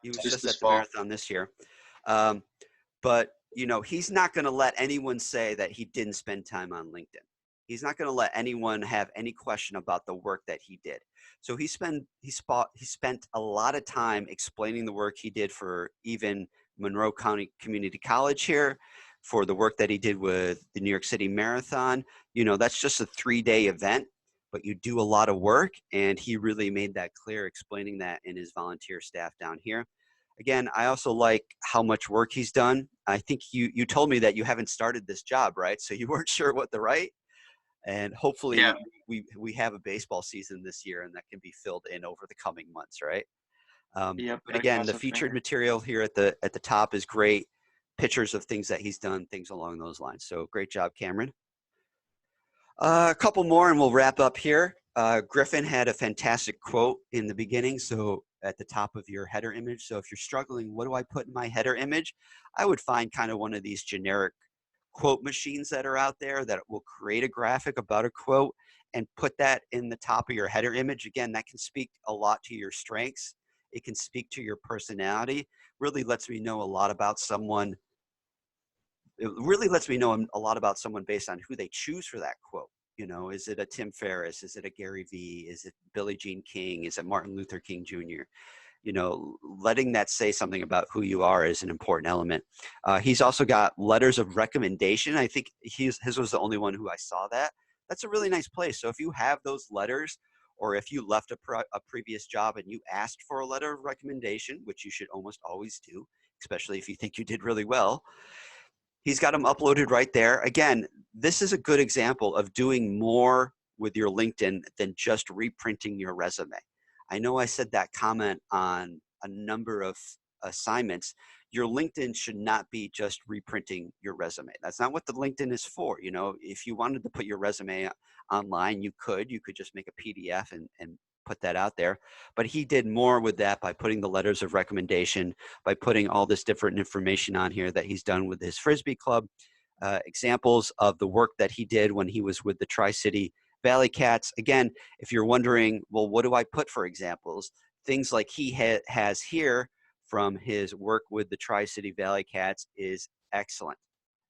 the marathon this year. But you know, he's not going to let anyone say that he didn't spend time on LinkedIn. He's not going to let anyone have any question about the work that he did. So he spent a lot of time explaining the work he did for even Monroe County Community College here, for the work that he did with the New York City Marathon. You know, that's just a 3-day event, but you do a lot of work, and he really made that clear, explaining that in his volunteer staff down here. Again, I also like how much work he's done. I think you told me that you haven't started this job, right? So you weren't sure what to write. And hopefully we have a baseball season this year, and that can be filled in over the coming months, right? Yep. But again, the featured material here at the top is great. Pictures of things that he's done, things along those lines. So great job, Cameron. A couple more and we'll wrap up here. Griffin had a fantastic quote in the beginning, so at the top of your header image. So if you're struggling, what do I put in my header image? I would find kind of one of these generic quote machines that are out there that will create a graphic about a quote and put that in the top of your header image. Again, that can speak a lot to your strengths. It can speak to your personality. Really lets me know a lot about someone. It really lets me know a lot about someone based on who they choose for that quote. You know, is it a Tim Ferriss? Is it a Gary Vee? Is it Billie Jean King? Is it Martin Luther King Jr.? You know, letting that say something about who you are is an important element. He's also got letters of recommendation. I think his was the only one who I saw that. That's a really nice place. So if you have those letters, or if you left a previous job and you asked for a letter of recommendation, which you should almost always do, especially if you think you did really well, he's got them uploaded right there. Again, this is a good example of doing more with your LinkedIn than just reprinting your resume. I know I said that comment on a number of assignments. Your LinkedIn should not be just reprinting your resume. That's not what the LinkedIn is for. You know, if you wanted to put your resume online, you could just make a PDF and put that out there. But he did more with that by putting the letters of recommendation, by putting all this different information on here that he's done with his Frisbee Club, examples of the work that he did when he was with the Tri-City Valley Cats. Again, if you're wondering, well, what do I put for examples? Things like he has here from his work with the Tri-City Valley Cats is excellent.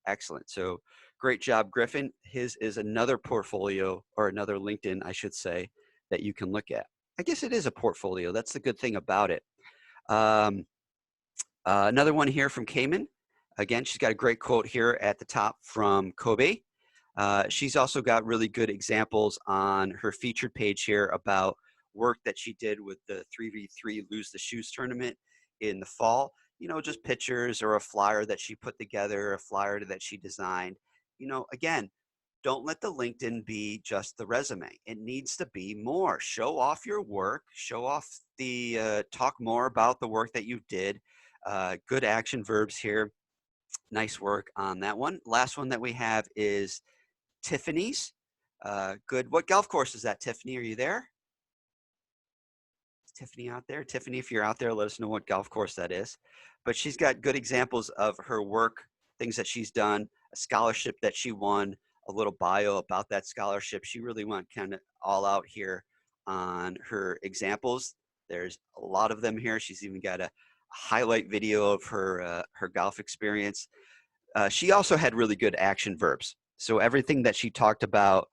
Excellent. So great job, Griffin. His is another portfolio, or another LinkedIn, I should say, that you can look at. I guess it is a portfolio. That's the good thing about it. Another one here from Cayman. Again, she's got a great quote here at the top from Kobe. She's also got really good examples on her featured page here about work that she did with the 3v3 Lose the Shoes tournament in the fall. You know, just pictures or a flyer that she put together, a flyer that she designed. You know, again, don't let the LinkedIn be just the resume. It needs to be more. Show off your work. Show off talk more about the work that you did. Good action verbs here. Nice work on that one. Last one that we have is Tiffany's. Good. What golf course is that, Tiffany? Are you there? Is Tiffany out there? Tiffany, if you're out there, let us know what golf course that is. But she's got good examples of her work, things that she's done, a scholarship that she won, a little bio about that scholarship. She really went kind of all out here on her examples. There's a lot of them here. She's even got a highlight video of her golf experience. She also had really good action verbs. So everything that she talked about,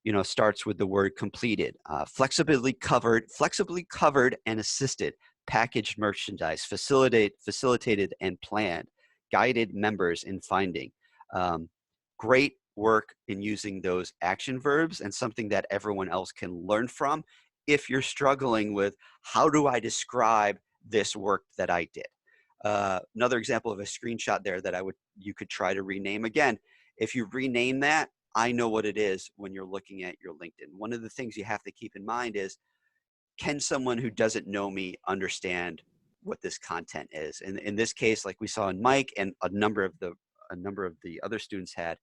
you know, starts with the word completed, flexibly covered and assisted, packaged merchandise, facilitated and planned, guided members in finding. Great work in using those action verbs and something that everyone else can learn from if you're struggling with how do I describe this work that I did. Another example of a screenshot there that you could try to rename. Again, if you rename that, I know what it is when you're looking at your LinkedIn. One of the things you have to keep in mind is, can someone who doesn't know me understand what this content is? And in this case, like we saw in Mike and a number of the other students had,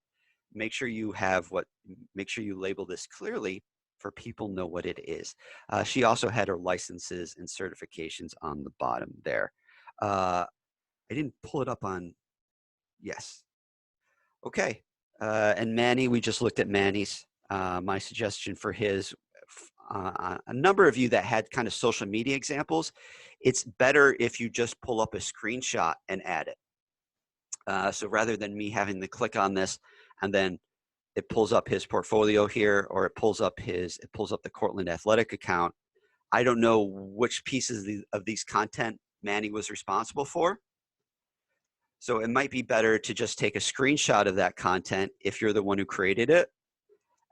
make sure you label this clearly for people know what it is. She also had her licenses and certifications on the bottom there. I didn't pull it up on, yes. Okay, and Manny, we just looked at Manny's. My suggestion for his, a number of you that had kind of social media examples, it's better if you just pull up a screenshot and add it. So rather than me having to click on this and then it pulls up his portfolio here, or it pulls up the Cortland Athletic account, I don't know which pieces of these content Manny was responsible for. So it might be better to just take a screenshot of that content if you're the one who created it,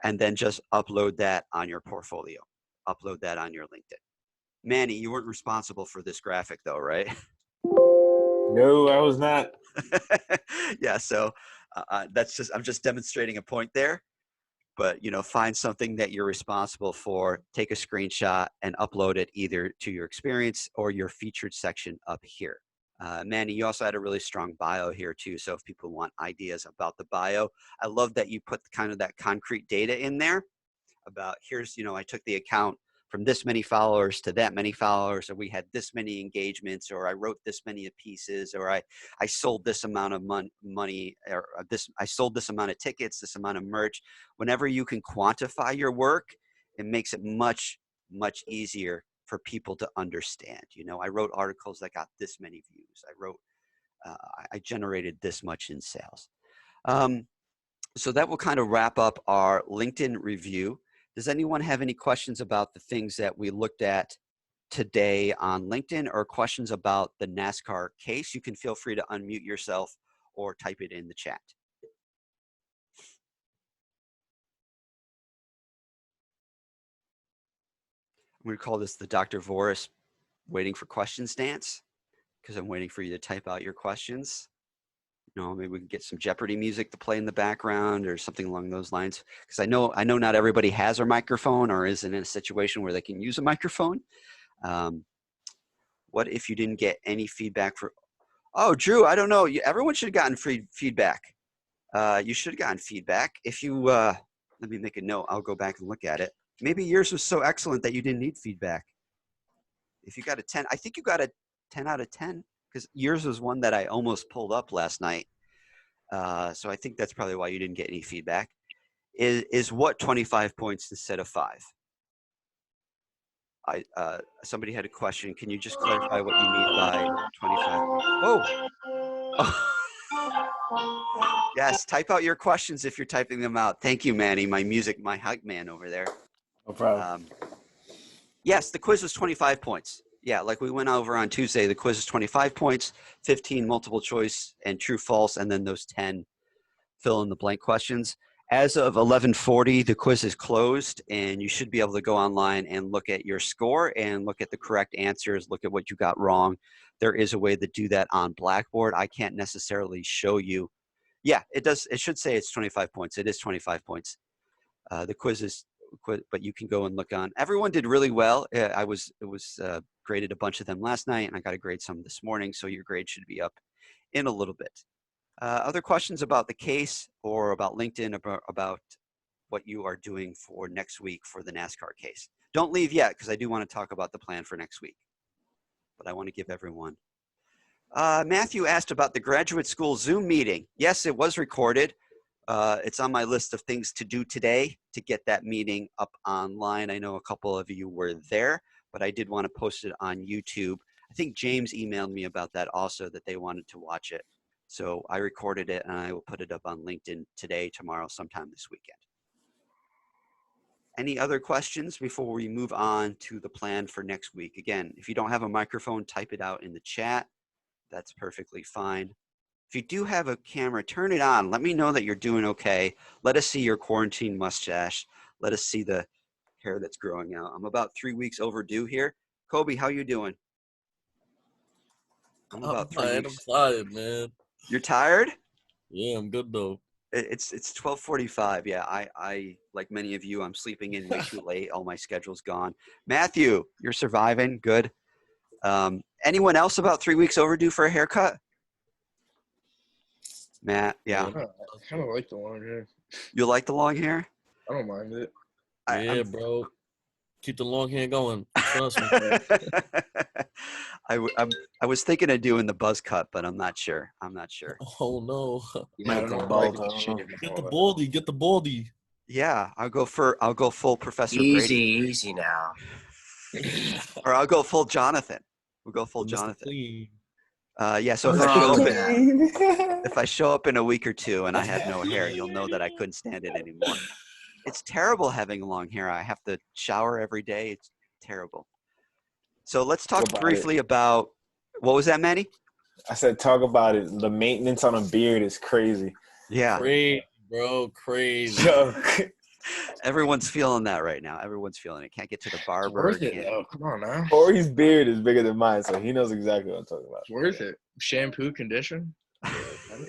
and then just upload that on your portfolio, upload that on your LinkedIn. Manny, you weren't responsible for this graphic though, right? No, I was not. Yeah, so I'm just demonstrating a point there. But find something that you're responsible for, take a screenshot and upload it either to your experience or your featured section up here. Manny, you also had a really strong bio here too. So if people want ideas about the bio, I love that you put kind of that concrete data in there about here's, I took the account from this many followers to that many followers, or we had this many engagements, or I wrote this many pieces, or I sold this amount of money, or I sold this amount of tickets, this amount of merch. Whenever you can quantify your work, it makes it much, much easier for people to understand. I wrote articles that got this many views. I generated this much in sales. So that will kind of wrap up our LinkedIn review. Does anyone have any questions about the things that we looked at today on LinkedIn, or questions about the NASCAR case? You can feel free to unmute yourself or type it in the chat. I'm going to call this the Dr. Voris waiting for questions dance, because I'm waiting for you to type out your questions. Maybe we can get some Jeopardy music to play in the background or something along those lines. Because I know not everybody has a microphone or is in a situation where they can use a microphone. What if you didn't get any feedback for? Oh, Drew, I don't know. Everyone should have gotten free feedback. You should have gotten feedback. If you let me make a note. I'll go back and look at it. Maybe yours was so excellent that you didn't need feedback. If you got a 10, I think you got a 10 out of 10. Because yours was one that I almost pulled up last night. So I think that's probably why you didn't get any feedback. Is what 25 points instead of 5? Somebody had a question. Can you just clarify what you mean by 25? Oh. Yes, type out your questions if you're typing them out. Thank you, Manny, my hype man over there. No problem. Yes, the quiz was 25 points. Yeah, like we went over on Tuesday, the quiz is 25 points, 15 multiple choice and true, false, and then those 10 fill in the blank questions. As of 11:40, the quiz is closed, and you should be able to go online and look at your score and look at the correct answers, look at what you got wrong. There is a way to do that on Blackboard. I can't necessarily show you. Yeah, it does. It should say it's 25 points. It is 25 points. The quiz is, but you can go and look on. Everyone did really well. It was graded a bunch of them last night, and I got to grade some this morning, so your grade should be up in a little bit. Other questions about the case or about LinkedIn, about what you are doing for next week for the NASCAR case? Don't leave yet, because I do want to talk about the plan for next week. But I want to give everyone. Matthew asked about the graduate school Zoom meeting. Yes, it was recorded. It's on my list of things to do today to get that meeting up online. I know a couple of you were there, but I did want to post it on YouTube. I think James emailed me about that also, that they wanted to watch it. So I recorded it, and I will put it up on LinkedIn today, tomorrow, sometime this weekend. Any other questions before we move on to the plan for next week? Again, if you don't have a microphone, type it out in the chat. That's perfectly fine. If If you do have a camera, turn it on. Let me know that you're doing okay. Let us see your quarantine mustache. Let us see the hair that's growing out. I'm about 3 weeks overdue here. Kobe, how you doing? I'm about 3 I'm weeks. tired, man. You're tired? Yeah, I'm good though. It's 12:45. Yeah, I like many of you, I'm sleeping in way too late. All my schedule's gone. Matthew, you're surviving. Good. Anyone else about 3 weeks overdue for a haircut? Matt, yeah. Yeah, I kind of like the long hair. You like the long hair? I don't mind it. yeah, bro. Keep the long hair going. Trust me. I was thinking of doing the buzz cut, but I'm not sure. Oh no. Yeah, I don't know. I Bald, like I it don't know. shaved. Get the baldy. Get the baldy. Yeah, I'll go full Professor Easy, Brady, easy now. or I'll go full Jonathan. We'll go full Mr. Jonathan. Clean. Yeah. So if I show up in a week or two and I have no hair, you'll know that I couldn't stand it anymore. It's terrible having long hair. I have to shower every day. It's terrible. So let's talk briefly about, what was that, Manny? I said, talk about it. The maintenance on a beard is crazy. Yeah. Crazy, bro. Crazy. Yo, Everyone's feeling that right now. Everyone's feeling it. Can't get to the It's barber. worth it, can't- though. Come on now. Corey's beard is bigger than mine, so he knows exactly what I'm talking about. It's worth it. Shampoo, condition.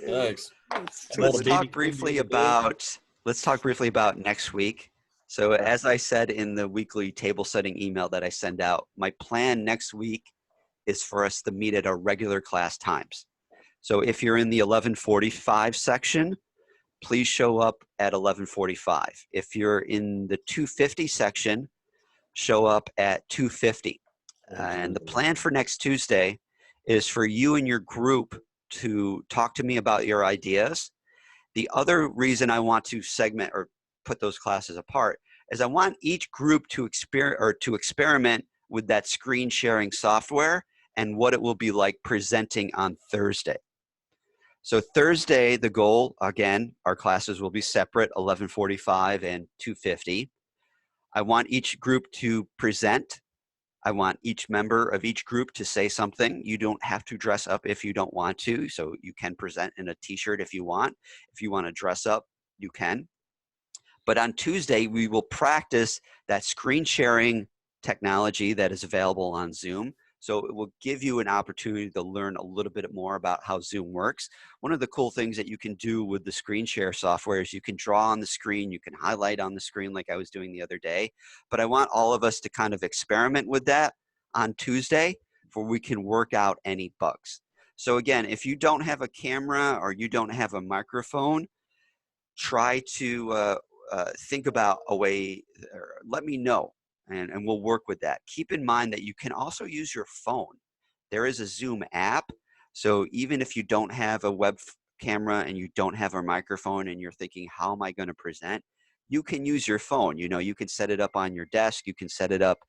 Thanks. So let's talk briefly about next week. So as I said in the weekly table setting email that I send out, my plan next week is for us to meet at our regular class times. So if you're in the 11:45 section, please show up at 11:45. If you're in the 2:50 section, show up at 2:50. And the plan for next Tuesday is for you and your group to talk to me about your ideas. The other reason I want to segment or put those classes apart is I want each group to experiment with that screen sharing software and what it will be like presenting on Thursday. So Thursday, the goal, again, our classes will be separate, 11:45 and 2:50. I want each group to present. I want each member of each group to say something. You don't have to dress up if you don't want to, so you can present in a t-shirt if you want. If you want to dress up, you can. But on Tuesday, we will practice that screen sharing technology that is available on Zoom. So it will give you an opportunity to learn a little bit more about how Zoom works. One of the cool things that you can do with the screen share software is you can draw on the screen, you can highlight on the screen like I was doing the other day. But I want all of us to kind of experiment with that on Tuesday where we can work out any bugs. So again, if you don't have a camera or you don't have a microphone, try to think about a way, or let me know, and we'll work with that. Keep in mind that you can also use your phone. There is a Zoom app, so even if you don't have a web camera and you don't have a microphone and you're thinking, how am I going to present? You can use your phone. You know, you can set it up on your desk, you can set it up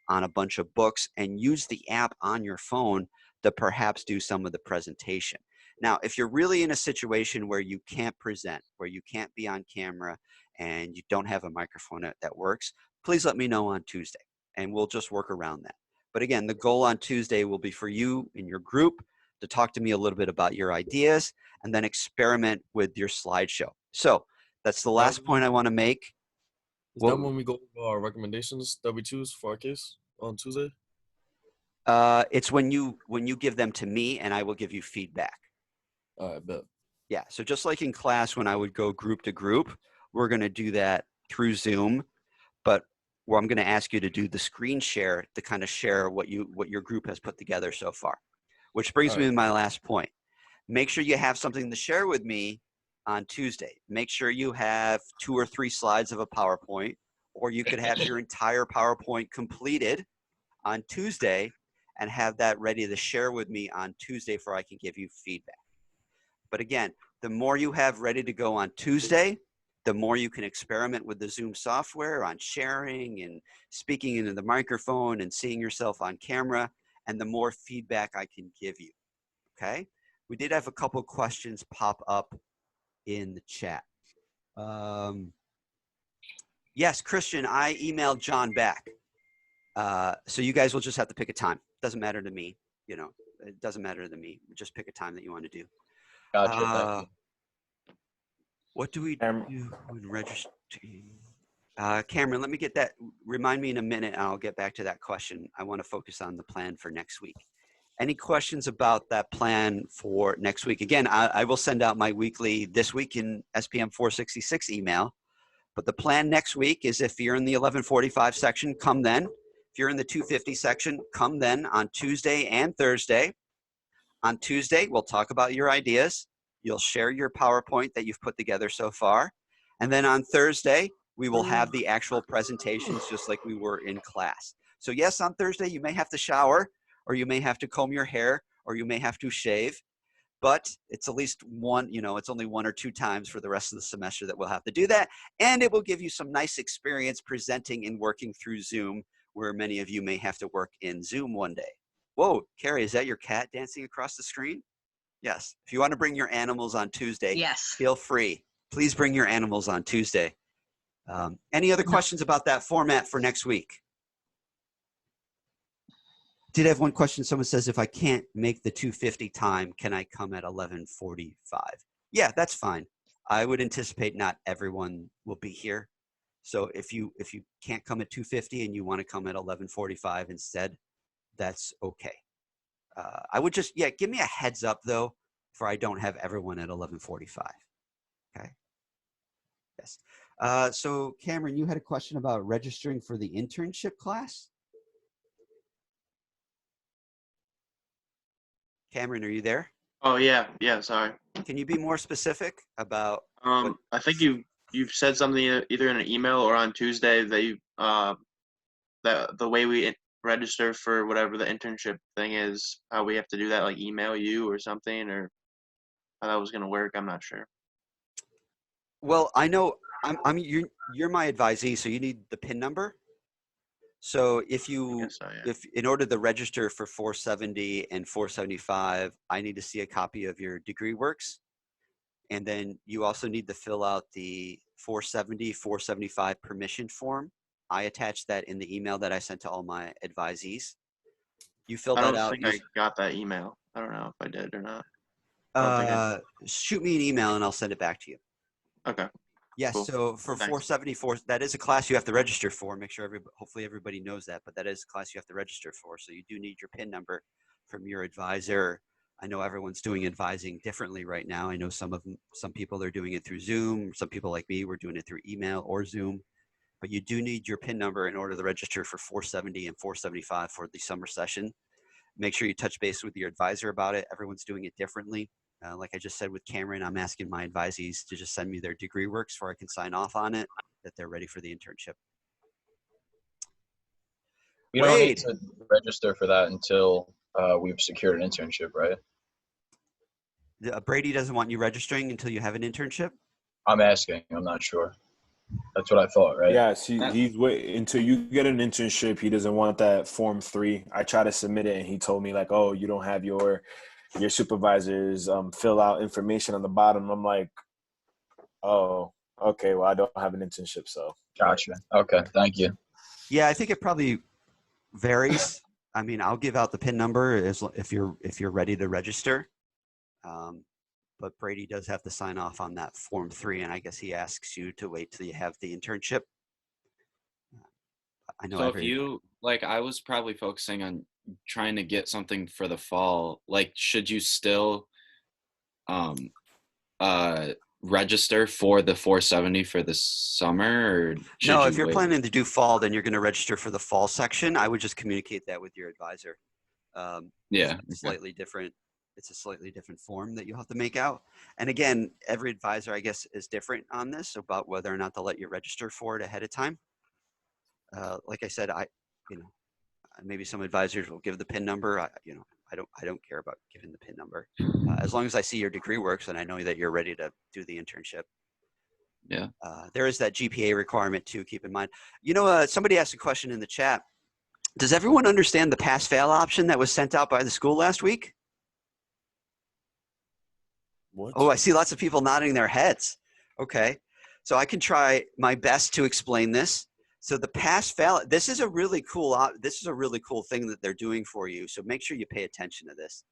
on a bunch of books and use the app on your phone to perhaps do some of the presentation. Now, if you're really in a situation where you can't present, where you can't be on camera and you don't have a microphone that works, please let me know on Tuesday and we'll just work around that. But again, the goal on Tuesday will be for you and your group to talk to me a little bit about your ideas and then experiment with your slideshow. So that's the last point I want to make. Is that when we go over our recommendations that we choose for our case on Tuesday? It's when you give them to me and I will give you feedback. All right, bet. Yeah, so just like in class when I would go group to group, we're going to do that through Zoom, but where I'm going to ask you to do the screen share to kind of share what your group has put together so far. Which brings me to my last point. Make sure you have something to share with me on Tuesday. Make sure you have 2 or 3 slides of a PowerPoint, or you could have your entire PowerPoint completed on Tuesday and have that ready to share with me on Tuesday for I can give you feedback. But again, the more you have ready to go on Tuesday, the more you can experiment with the Zoom software on sharing and speaking into the microphone and seeing yourself on camera, and the more feedback I can give you, okay? We did have a couple of questions pop up in the chat. Yes, Christian, I emailed John back. So you guys will just have to pick a time. Doesn't matter to me, you know, it doesn't matter to me. Just pick a time that you want to do. Gotcha. Thank you. What do we do when registering? Cameron, let me get that. Remind me in a minute, and I'll get back to that question. I want to focus on the plan for next week. Any questions about that plan for next week? Again, I will send out my weekly This Week in SPM 466 email. But the plan next week is if you're in the 1145 section, come then. If you're in the 250 section, come then on Tuesday and Thursday. On Tuesday, we'll talk about your ideas. You'll share your PowerPoint that you've put together so far. And then on Thursday, we will have the actual presentations just like we were in class. So yes, on Thursday, you may have to shower, or you may have to comb your hair, or you may have to shave. But it's at least one, it's only 1 or 2 times for the rest of the semester that we'll have to do that. And it will give you some nice experience presenting and working through Zoom, where many of you may have to work in Zoom one day. Whoa, Carrie, is that your cat dancing across the screen? Yes. If you want to bring your animals on Tuesday, Yes. feel free. Please bring your animals on Tuesday. Any other questions about that format for next week? Did have one question. Someone says, if I can't make the 250 time, can I come at 11:45? Yeah, that's fine. I would anticipate not everyone will be here. So if you can't come at 250 and you want to come at 11:45 instead, that's okay. I would just, give me a heads up though, for I don't have everyone at 11:45. Okay. Yes. So Cameron, you had a question about registering for the internship class? Cameron, are you there? Oh yeah, sorry. Can you be more specific about? I think you've said something either in an email or on Tuesday that you that the way we register for whatever the internship thing is, how we have to do that, like email you or something, or how that was gonna work. I'm not sure. Well, I know you're my advisee, so you need the PIN number. So if in order to register for 470 and 475, I need to see a copy of your degree works. And then you also need to fill out the 470, 475 permission form. I attached that in the email that I sent to all my advisees. You fill that out. I don't think I got that email. I don't know if I did or not. Shoot me an email and I'll send it back to you. Okay. Yes, cool. So for 474, that is a class you have to register for. Make sure hopefully everybody knows that, but that is a class you have to register for. So you do need your PIN number from your advisor. I know everyone's doing advising differently right now. I know some people are doing it through Zoom. Some people like me, we're doing it through email or Zoom. But you do need your PIN number in order to register for 470 and 475 for the summer session. Make sure you touch base with your advisor about it. Everyone's doing it differently. Like I just said with Cameron, I'm asking my advisees to just send me their degree works before I can sign off on it, that they're ready for the internship. We don't need to register for that until we've secured an internship, right? Brady doesn't want you registering until you have an internship? I'm asking. I'm not sure. That's what I thought, right? Yes, he's waiting until you get an internship. He doesn't want that Form 3. I tried to submit it, and he told me, like, oh, you don't have your supervisors fill out information on the bottom. I'm like, oh, okay, well, I don't have an internship, so. Gotcha. Okay, thank you. Yeah, I think it probably varies. I mean, I'll give out the PIN number if you're ready to register. But Brady does have to sign off on that Form 3, and I guess he asks you to wait till you have the internship. I know. So I was probably focusing on trying to get something for the fall. Like, should you still register for the 470 for the summer, or no? If you're planning to do fall, then you're going to register for the fall section. I would just communicate that with your advisor. Yeah, it's slightly different. It's a slightly different form that you have to make out. And again, every advisor, I guess, is different on this about whether or not to let you register for it ahead of time. Like I said, maybe some advisors will give the PIN number. I don't care about giving the PIN number. As long as I see your degree works and I know that you're ready to do the internship. Yeah. There is that GPA requirement too, keep in mind. Somebody asked a question in the chat. Does everyone understand the pass-fail option that was sent out by the school last week? What? Oh, I see lots of people nodding their heads. Okay. So I can try my best to explain this. So the pass-fail, this is a really cool thing that they're doing for you. So make sure you pay attention to this.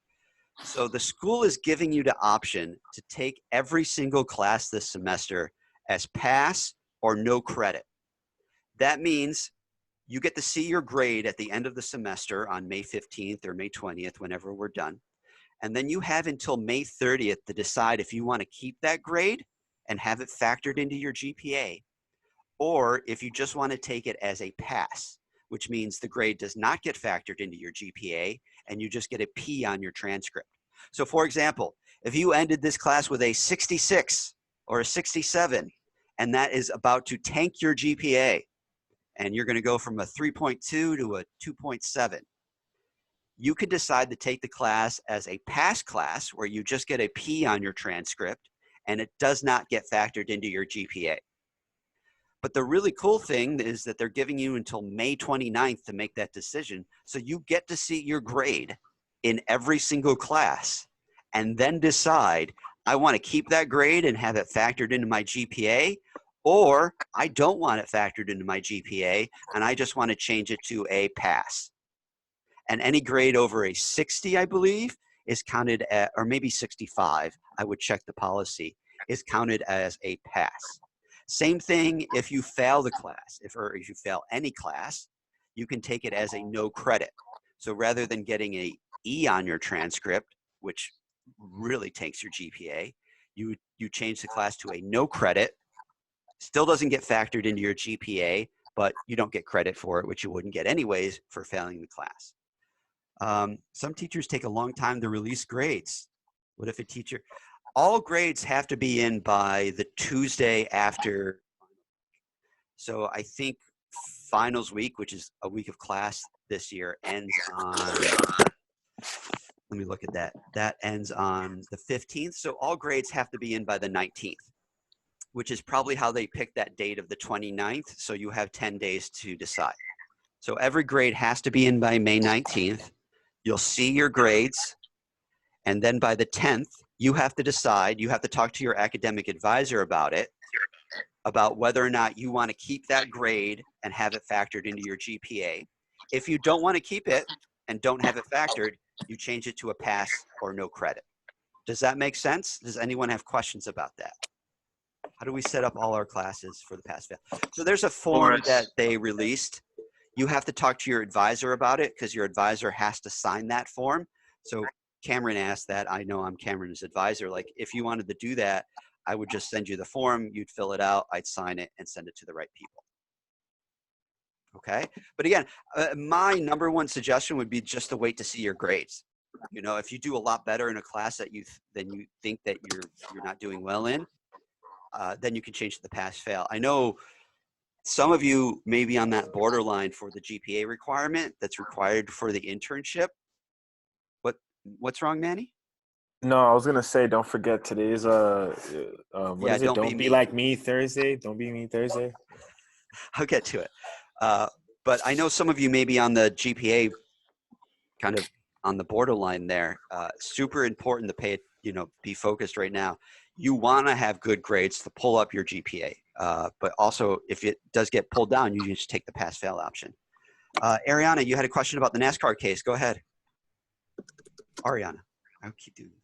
So the school is giving you the option to take every single class this semester as pass or no credit. That means you get to see your grade at the end of the semester on May 15th or May 20th, whenever we're done. And then you have until May 30th to decide if you want to keep that grade and have it factored into your GPA, or if you just want to take it as a pass, which means the grade does not get factored into your GPA and you just get a P on your transcript. So for example, if you ended this class with a 66 or a 67, and that is about to tank your GPA, and you're going to go from a 3.2 to a 2.7, you could decide to take the class as a pass class where you just get a P on your transcript and it does not get factored into your GPA. But the really cool thing is that they're giving you until May 29th to make that decision. So you get to see your grade in every single class and then decide, I want to keep that grade and have it factored into my GPA, or I don't want it factored into my GPA and I just want to change it to a pass. And any grade over a 60, I believe, is counted at, or maybe 65, I would check the policy, is counted as a pass. Same thing if you fail the class, if you fail any class, you can take it as a no credit. So rather than getting a E on your transcript, which really takes your GPA, you change the class to a no credit, still doesn't get factored into your GPA, but you don't get credit for it, which you wouldn't get anyways for failing the class. Some teachers take a long time to release grades. What if a teacher, all grades have to be in by the Tuesday after. So I think finals week, which is a week of class this year, ends on, let me look at that. That ends on the 15th. So all grades have to be in by the 19th, which is probably how they picked that date of the 29th. So you have 10 days to decide. So every grade has to be in by May 19th. You'll see your grades. And then by the 10th, you have to decide, you have to talk to your academic advisor about it, about whether or not you want to keep that grade and have it factored into your GPA. If you don't want to keep it and don't have it factored, you change it to a pass or no credit. Does that make sense? Does anyone have questions about that? How do we set up all our classes for the pass fail? So there's a form that they released. You have to talk to your advisor about it because your advisor has to sign that form. So Cameron asked that. I know I'm Cameron's advisor. Like, if you wanted to do that, I would just send you the form, you'd fill it out, I'd sign it and send it to the right people. Okay? But again, my number one suggestion would be just to wait to see your grades. You know, if you do a lot better in a class that you think that you're not doing well in, then you can change to the pass fail. I know some of you may be on that borderline for the GPA requirement that's required for the internship. What's wrong, Manny? No, I was gonna say, don't forget today's what Yeah, is it? Don't be like me Thursday. Don't be me Thursday. I'll get to it. But I know some of you may be on the GPA kind of on the borderline there. Super important to pay, be focused right now. You want to have good grades to pull up your GPA. But also, if it does get pulled down, you just take the pass-fail option. Ariana, you had a question about the NASCAR case. Go ahead. Ariana, I'll keep doing it.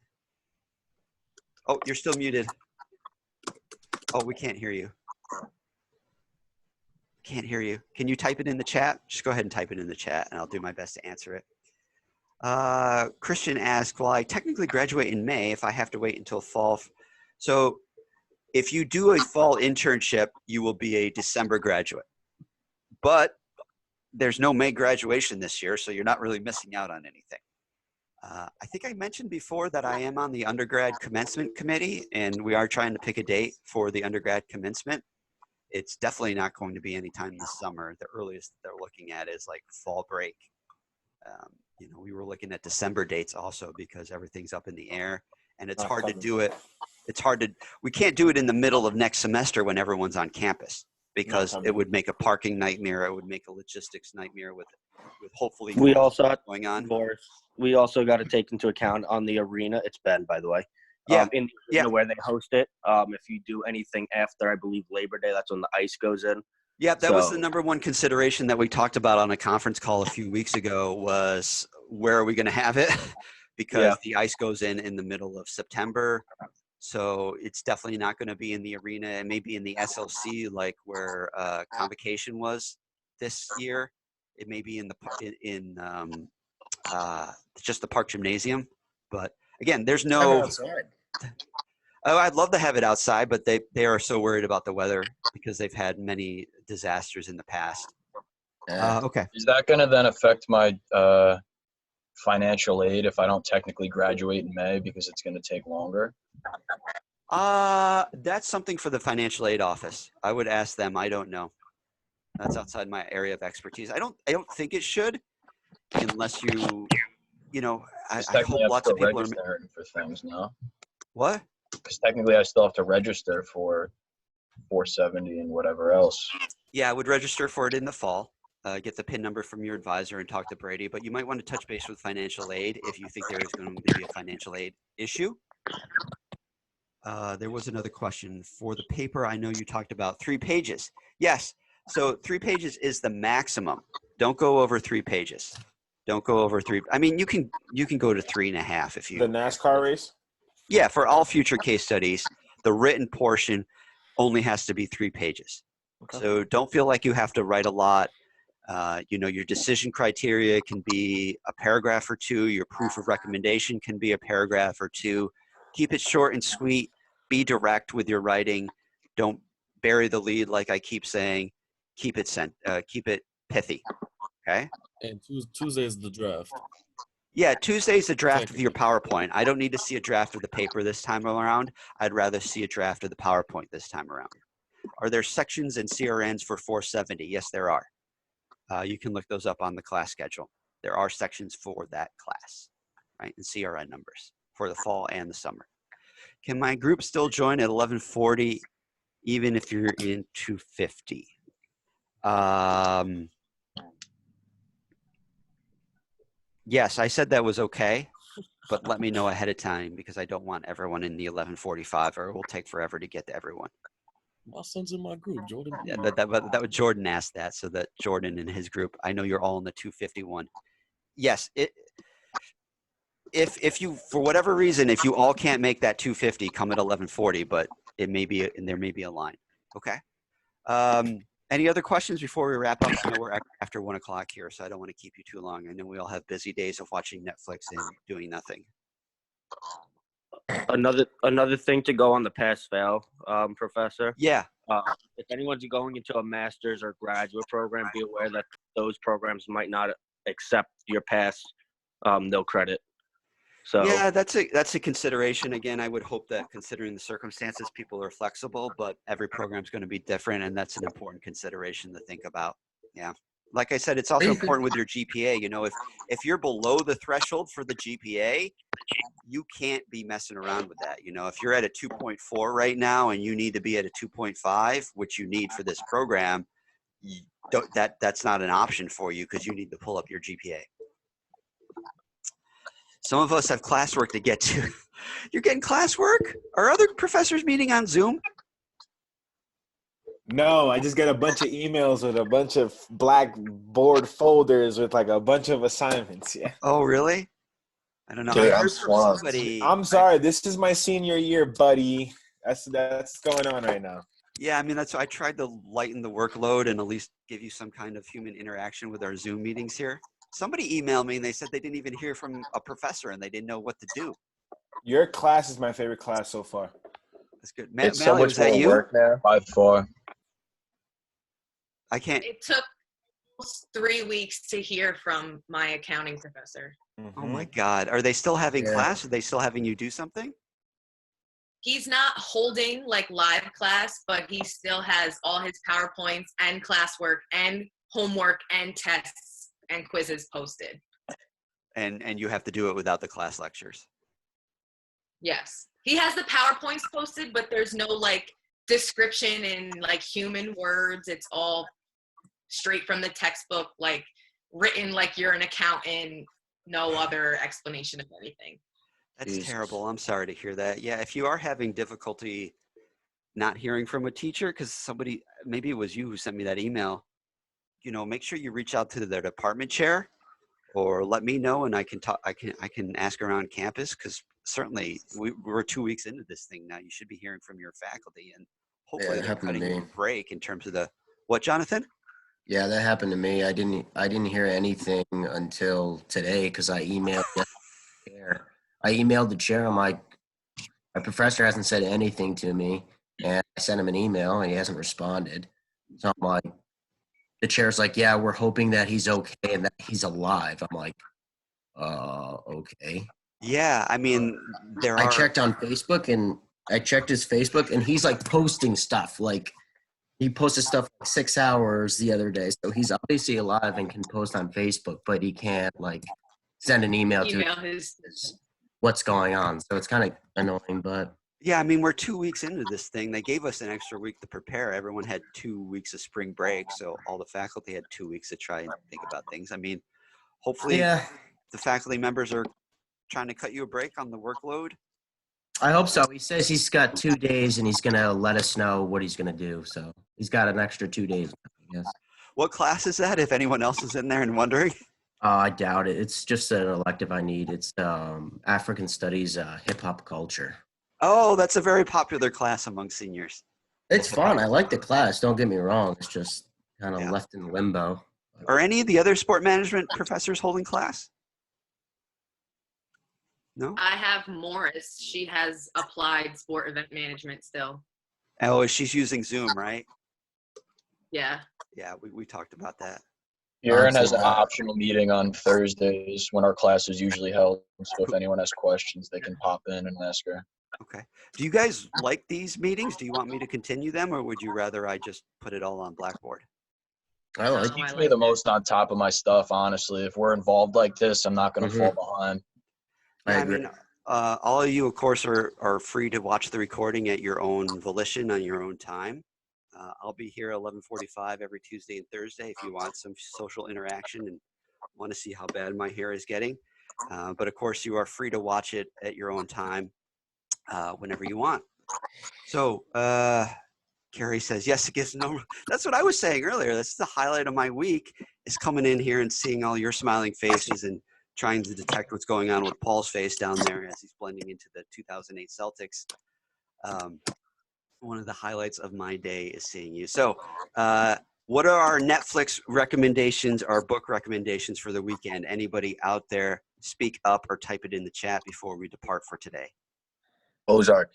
Oh, you're still muted. Oh, we can't hear you. Can't hear you. Can you type it in the chat? Just go ahead and type it in the chat, and I'll do my best to answer it. Christian asked, well, I technically graduate in May if I have to wait until fall. So if you do a fall internship, you will be a December graduate. But there's no May graduation this year, so you're not really missing out on anything. I think I mentioned before that I am on the undergrad commencement committee, and we are trying to pick a date for the undergrad commencement. It's definitely not going to be anytime this summer. The earliest they're looking at is like fall break. We were looking at December dates also because everything's up in the air, and it's hard to do it. We can't do it in the middle of next semester when everyone's on campus because it would make a parking nightmare. It would make a logistics nightmare with hopefully we also have going on. Boris, we also got to take into account on the arena. It's Ben, by the way. Yeah. In the arena where they host it. If you do anything after, I believe, Labor Day, that's when the ice goes in. Yeah, that was the number one consideration that we talked about on a conference call a few weeks ago was where are we going to have it? because the ice goes in the middle of September. So it's definitely not going to be in the arena. It may be in the SLC, like where Convocation was this year. It may be in just the Park Gymnasium. But again, there's no. Oh, I'd love to have it outside, but they are so worried about the weather because they've had many disasters in the past. Okay. Is that going to then affect my financial aid if I don't technically graduate in May because it's going to take longer? That's something for the financial aid office. I would ask them. I don't know. That's outside my area of expertise. I don't think it should, unless I hope lots of people are registering for things. No. What? Because technically, I still have to register for 470 and whatever else. Yeah, I would register for it in the fall. Get the PIN number from your advisor and talk to Brady. But you might want to touch base with financial aid if you think there is going to be a financial aid issue. There was another question for the paper. I know you talked about 3 pages. Yes. So 3 pages is the maximum. Don't go over 3 pages. Don't go over 3. I mean, you can go to 3.5 if you. The NASCAR race? Yeah, for all future case studies, the written portion only has to be 3 pages. Okay. So don't feel like you have to write a lot. Your decision criteria can be a paragraph or 2. Your proof of recommendation can be a paragraph or 2. Keep it short and sweet. Be direct with your writing. Don't bury the lead, like I keep saying. Keep it pithy. Okay. And Tuesday is the draft. Yeah, Tuesday's the draft of your PowerPoint. I don't need to see a draft of the paper this time around. I'd rather see a draft of the PowerPoint this time around. Are there sections and CRNs for 470? Yes, there are. You can look those up on the class schedule. There are sections for that class, right, and CRN numbers for the fall and the summer. Can my group still join at 11:40, even if you're in 250? Yes, I said that was okay, but let me know ahead of time because I don't want everyone in the 11:45, or it will take forever to get to everyone. My son's in my group, Jordan. Yeah, that would Jordan asked that, so that Jordan and his group. I know you're all in the 251. Yes, if you for whatever reason, if you all can't make that 250, come at 11:40, but it may be and there may be a line. Okay. Any other questions before we wrap up? I know we're after 1 o'clock here, so I don't want to keep you too long. I know we all have busy days of watching Netflix and doing nothing. Another thing to go on the pass-fail, Professor. Yeah. If anyone's going into a master's or graduate program, be aware that those programs might not accept your pass, no credit. So yeah, that's a consideration. Again, I would hope that considering the circumstances, people are flexible, but every program is going to be different, and that's an important consideration to think about. Yeah. Like I said, it's also important with your GPA. If you're below the threshold for the GPA, you can't be messing around with that. If you're at a 2.4 right now and you need to be at a 2.5, which you need for this program, that's not an option for you because you need to pull up your GPA. Some of us have classwork to get to. You're getting classwork? Are other professors meeting on Zoom? No, I just get a bunch of emails with a bunch of blackboard folders with like a bunch of assignments. Yeah. Oh, really? I don't know. Dude, I I'm heard from swamped. somebody. I'm sorry. This is my senior year, buddy. That's going on right now. Yeah, I mean, I tried to lighten the workload and at least give you some kind of human interaction with our Zoom meetings here. Somebody emailed me and they said they didn't even hear from a professor and they didn't know what to do. Your class is my favorite class so far. That's good. It's so Mally, much was that more you? work now. By far. I can't. It took almost 3 weeks to hear from my accounting professor. Oh my God. Are they still having class? Are they still having you do something? He's not holding like live class, but he still has all his PowerPoints and classwork and homework and tests and quizzes posted. And you have to do it without the class lectures. Yes. He has the PowerPoints posted, but there's no like description in like human words. It's all straight from the textbook, like written like you're an accountant, no other explanation of anything. That's terrible. I'm sorry to hear that. Yeah, if you are having difficulty not hearing from a teacher, because somebody, maybe it was you who sent me that email, make sure you reach out to their department chair or let me know, and I can talk. I can ask around campus, because certainly we're 2 weeks into this thing now. You should be hearing from your faculty, and hopefully it they're happened to cutting you me. a break in terms of the what, Jonathan? Yeah, that happened to me. I didn't hear anything until today because I emailed the chair. I emailed the chair. I'm like, my professor hasn't said anything to me, and I sent him an email and he hasn't responded. So I'm like, the chair's like, yeah, we're hoping that he's okay and that he's alive. I'm like, okay. Yeah, I mean, there I are. checked on Facebook and I checked his Facebook and he's like posting stuff. Like he posted stuff like 6 hours the other day. So he's obviously alive and can post on Facebook, but he can't like send an email to Email his. what's going on. So it's kind of annoying, but Yeah, I mean, we're 2 weeks into this thing. They gave us an extra week to prepare. Everyone had 2 weeks of spring break, so all the faculty had 2 weeks to try and think about things. I mean, hopefully yeah, the faculty members are trying to cut you a break on the workload. I hope so. He says he's got 2 days and he's going to let us know what he's going to do. So he's got an extra 2 days, I guess. What class is that, if anyone else is in there and wondering? I doubt it. It's just an elective I need. It's African Studies, hip hop culture. Oh, that's a very popular class among seniors. It's fun. I like the class. Don't get me wrong. It's just kind of left in limbo. Are any of the other sport management professors holding class? No? I have Morris. She has applied sport event management still. Oh, she's using Zoom, right? Yeah. Yeah, we talked about that. Aaron has an optional meeting on Thursdays when our class is usually held. So if anyone has questions, they can pop in and ask her. Okay. Do you guys like these meetings? Do you want me to continue them, or would you rather I just put it all on Blackboard? I like Keeps me the most on top of my stuff, honestly. If we're involved like this, I'm not going to fall behind. Yeah, I mean, all of you, of course, are free to watch the recording at your own volition on your own time. I'll be here at 11:45 every Tuesday and Thursday if you want some social interaction and want to see how bad my hair is getting. But of course, you are free to watch it at your own time whenever you want. So Carrie says, yes, it gives no. That's what I was saying earlier. That's the highlight of my week, is coming in here and seeing all your smiling faces and trying to detect what's going on with Paul's face down there as he's blending into the 2008 Celtics. One of the highlights of my day is seeing you. So what are our Netflix recommendations, our book recommendations for the weekend? Anybody out there, speak up or type it in the chat before we depart for today. Ozark.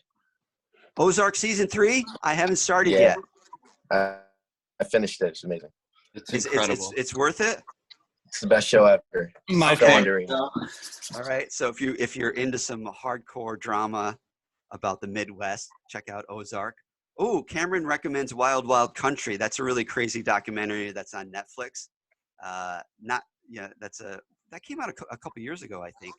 Ozark season 3? I haven't started yet. I finished it. It's amazing. It's incredible. It's worth it? It's the best show ever. My favorite. All right. So if you're into some hardcore drama about the Midwest, check out Ozark. Oh, Cameron recommends Wild Wild Country. That's a really crazy documentary that's on Netflix. That came out a couple years ago, I think.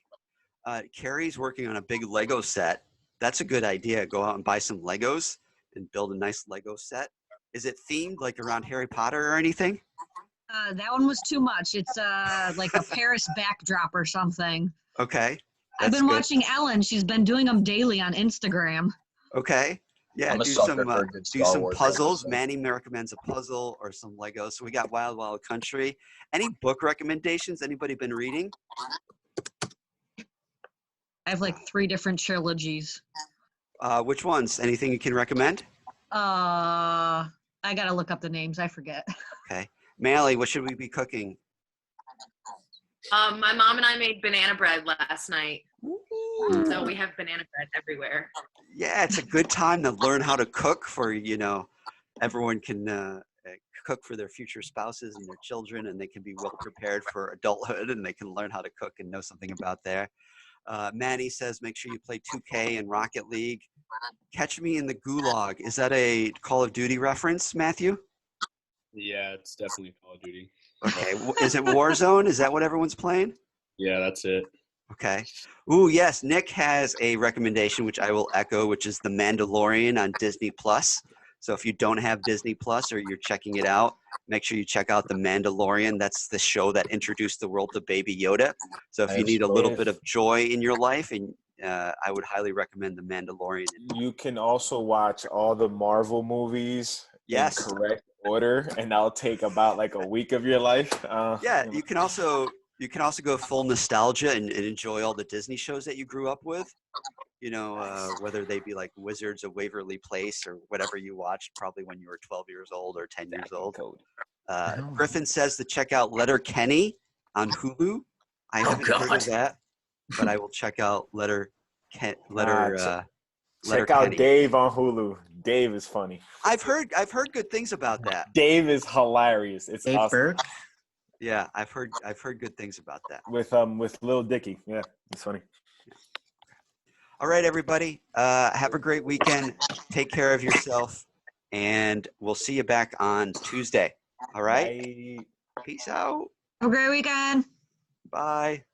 Carrie's working on a big Lego set. That's a good idea. Go out and buy some Legos and build a nice Lego set. Is it themed like around Harry Potter or anything? That one was too much. It's like a Paris backdrop or something. Okay. I've been watching Ellen. She's been doing them daily on Instagram. Okay. Yeah, I'm a do sucker some for a good do Star some Wars puzzles. episode. Manny recommends a puzzle or some Legos. So we got Wild Wild Country. Any book recommendations? Anybody been reading? I have like 3 different trilogies. Which ones? Anything you can recommend? I gotta look up the names. I forget. Okay. Mally, what should we be cooking? My mom and I made banana bread last night. So we have banana bread everywhere. Yeah, it's a good time to learn how to cook for, everyone can cook for their future spouses and their children, and they can be well prepared for adulthood, and they can learn how to cook and know something about there. Manny says, make sure you play 2K and Rocket League. Catch Me in the Gulag. Is that a Call of Duty reference, Matthew? Yeah, it's definitely Call of Duty. Okay. Is it Warzone? Is that what everyone's playing? Yeah, that's it. Okay. Ooh, yes. Nick has a recommendation, which I will echo, which is The Mandalorian on Disney Plus. So if you don't have Disney Plus or you're checking it out, make sure you check out The Mandalorian. That's the show that introduced the world to Baby Yoda. So if you need a little bit of joy in your life, and I would highly recommend The Mandalorian. You can also watch all the Marvel movies in correct order, and that'll take about like a week of your life. Yeah, you can You can also go full nostalgia and enjoy all the Disney shows that you grew up with. You know, whether they be like Wizards of Waverly Place or whatever you watched probably when you were 12 years old or 10 years old. Griffin says to check out Letterkenny on Hulu. I haven't heard of that, but I will check out Check Letterkenny. out Dave on Hulu. Dave is funny. I've heard good things about that. Dave is hilarious. It's Dave awesome. Burke? Yeah, I've heard good things about that. With Lil Dicky. Yeah, it's funny. All right, everybody. Have a great weekend. Take care of yourself, and we'll see you back on Tuesday. All right. Bye. Peace out. Have a great weekend. Bye.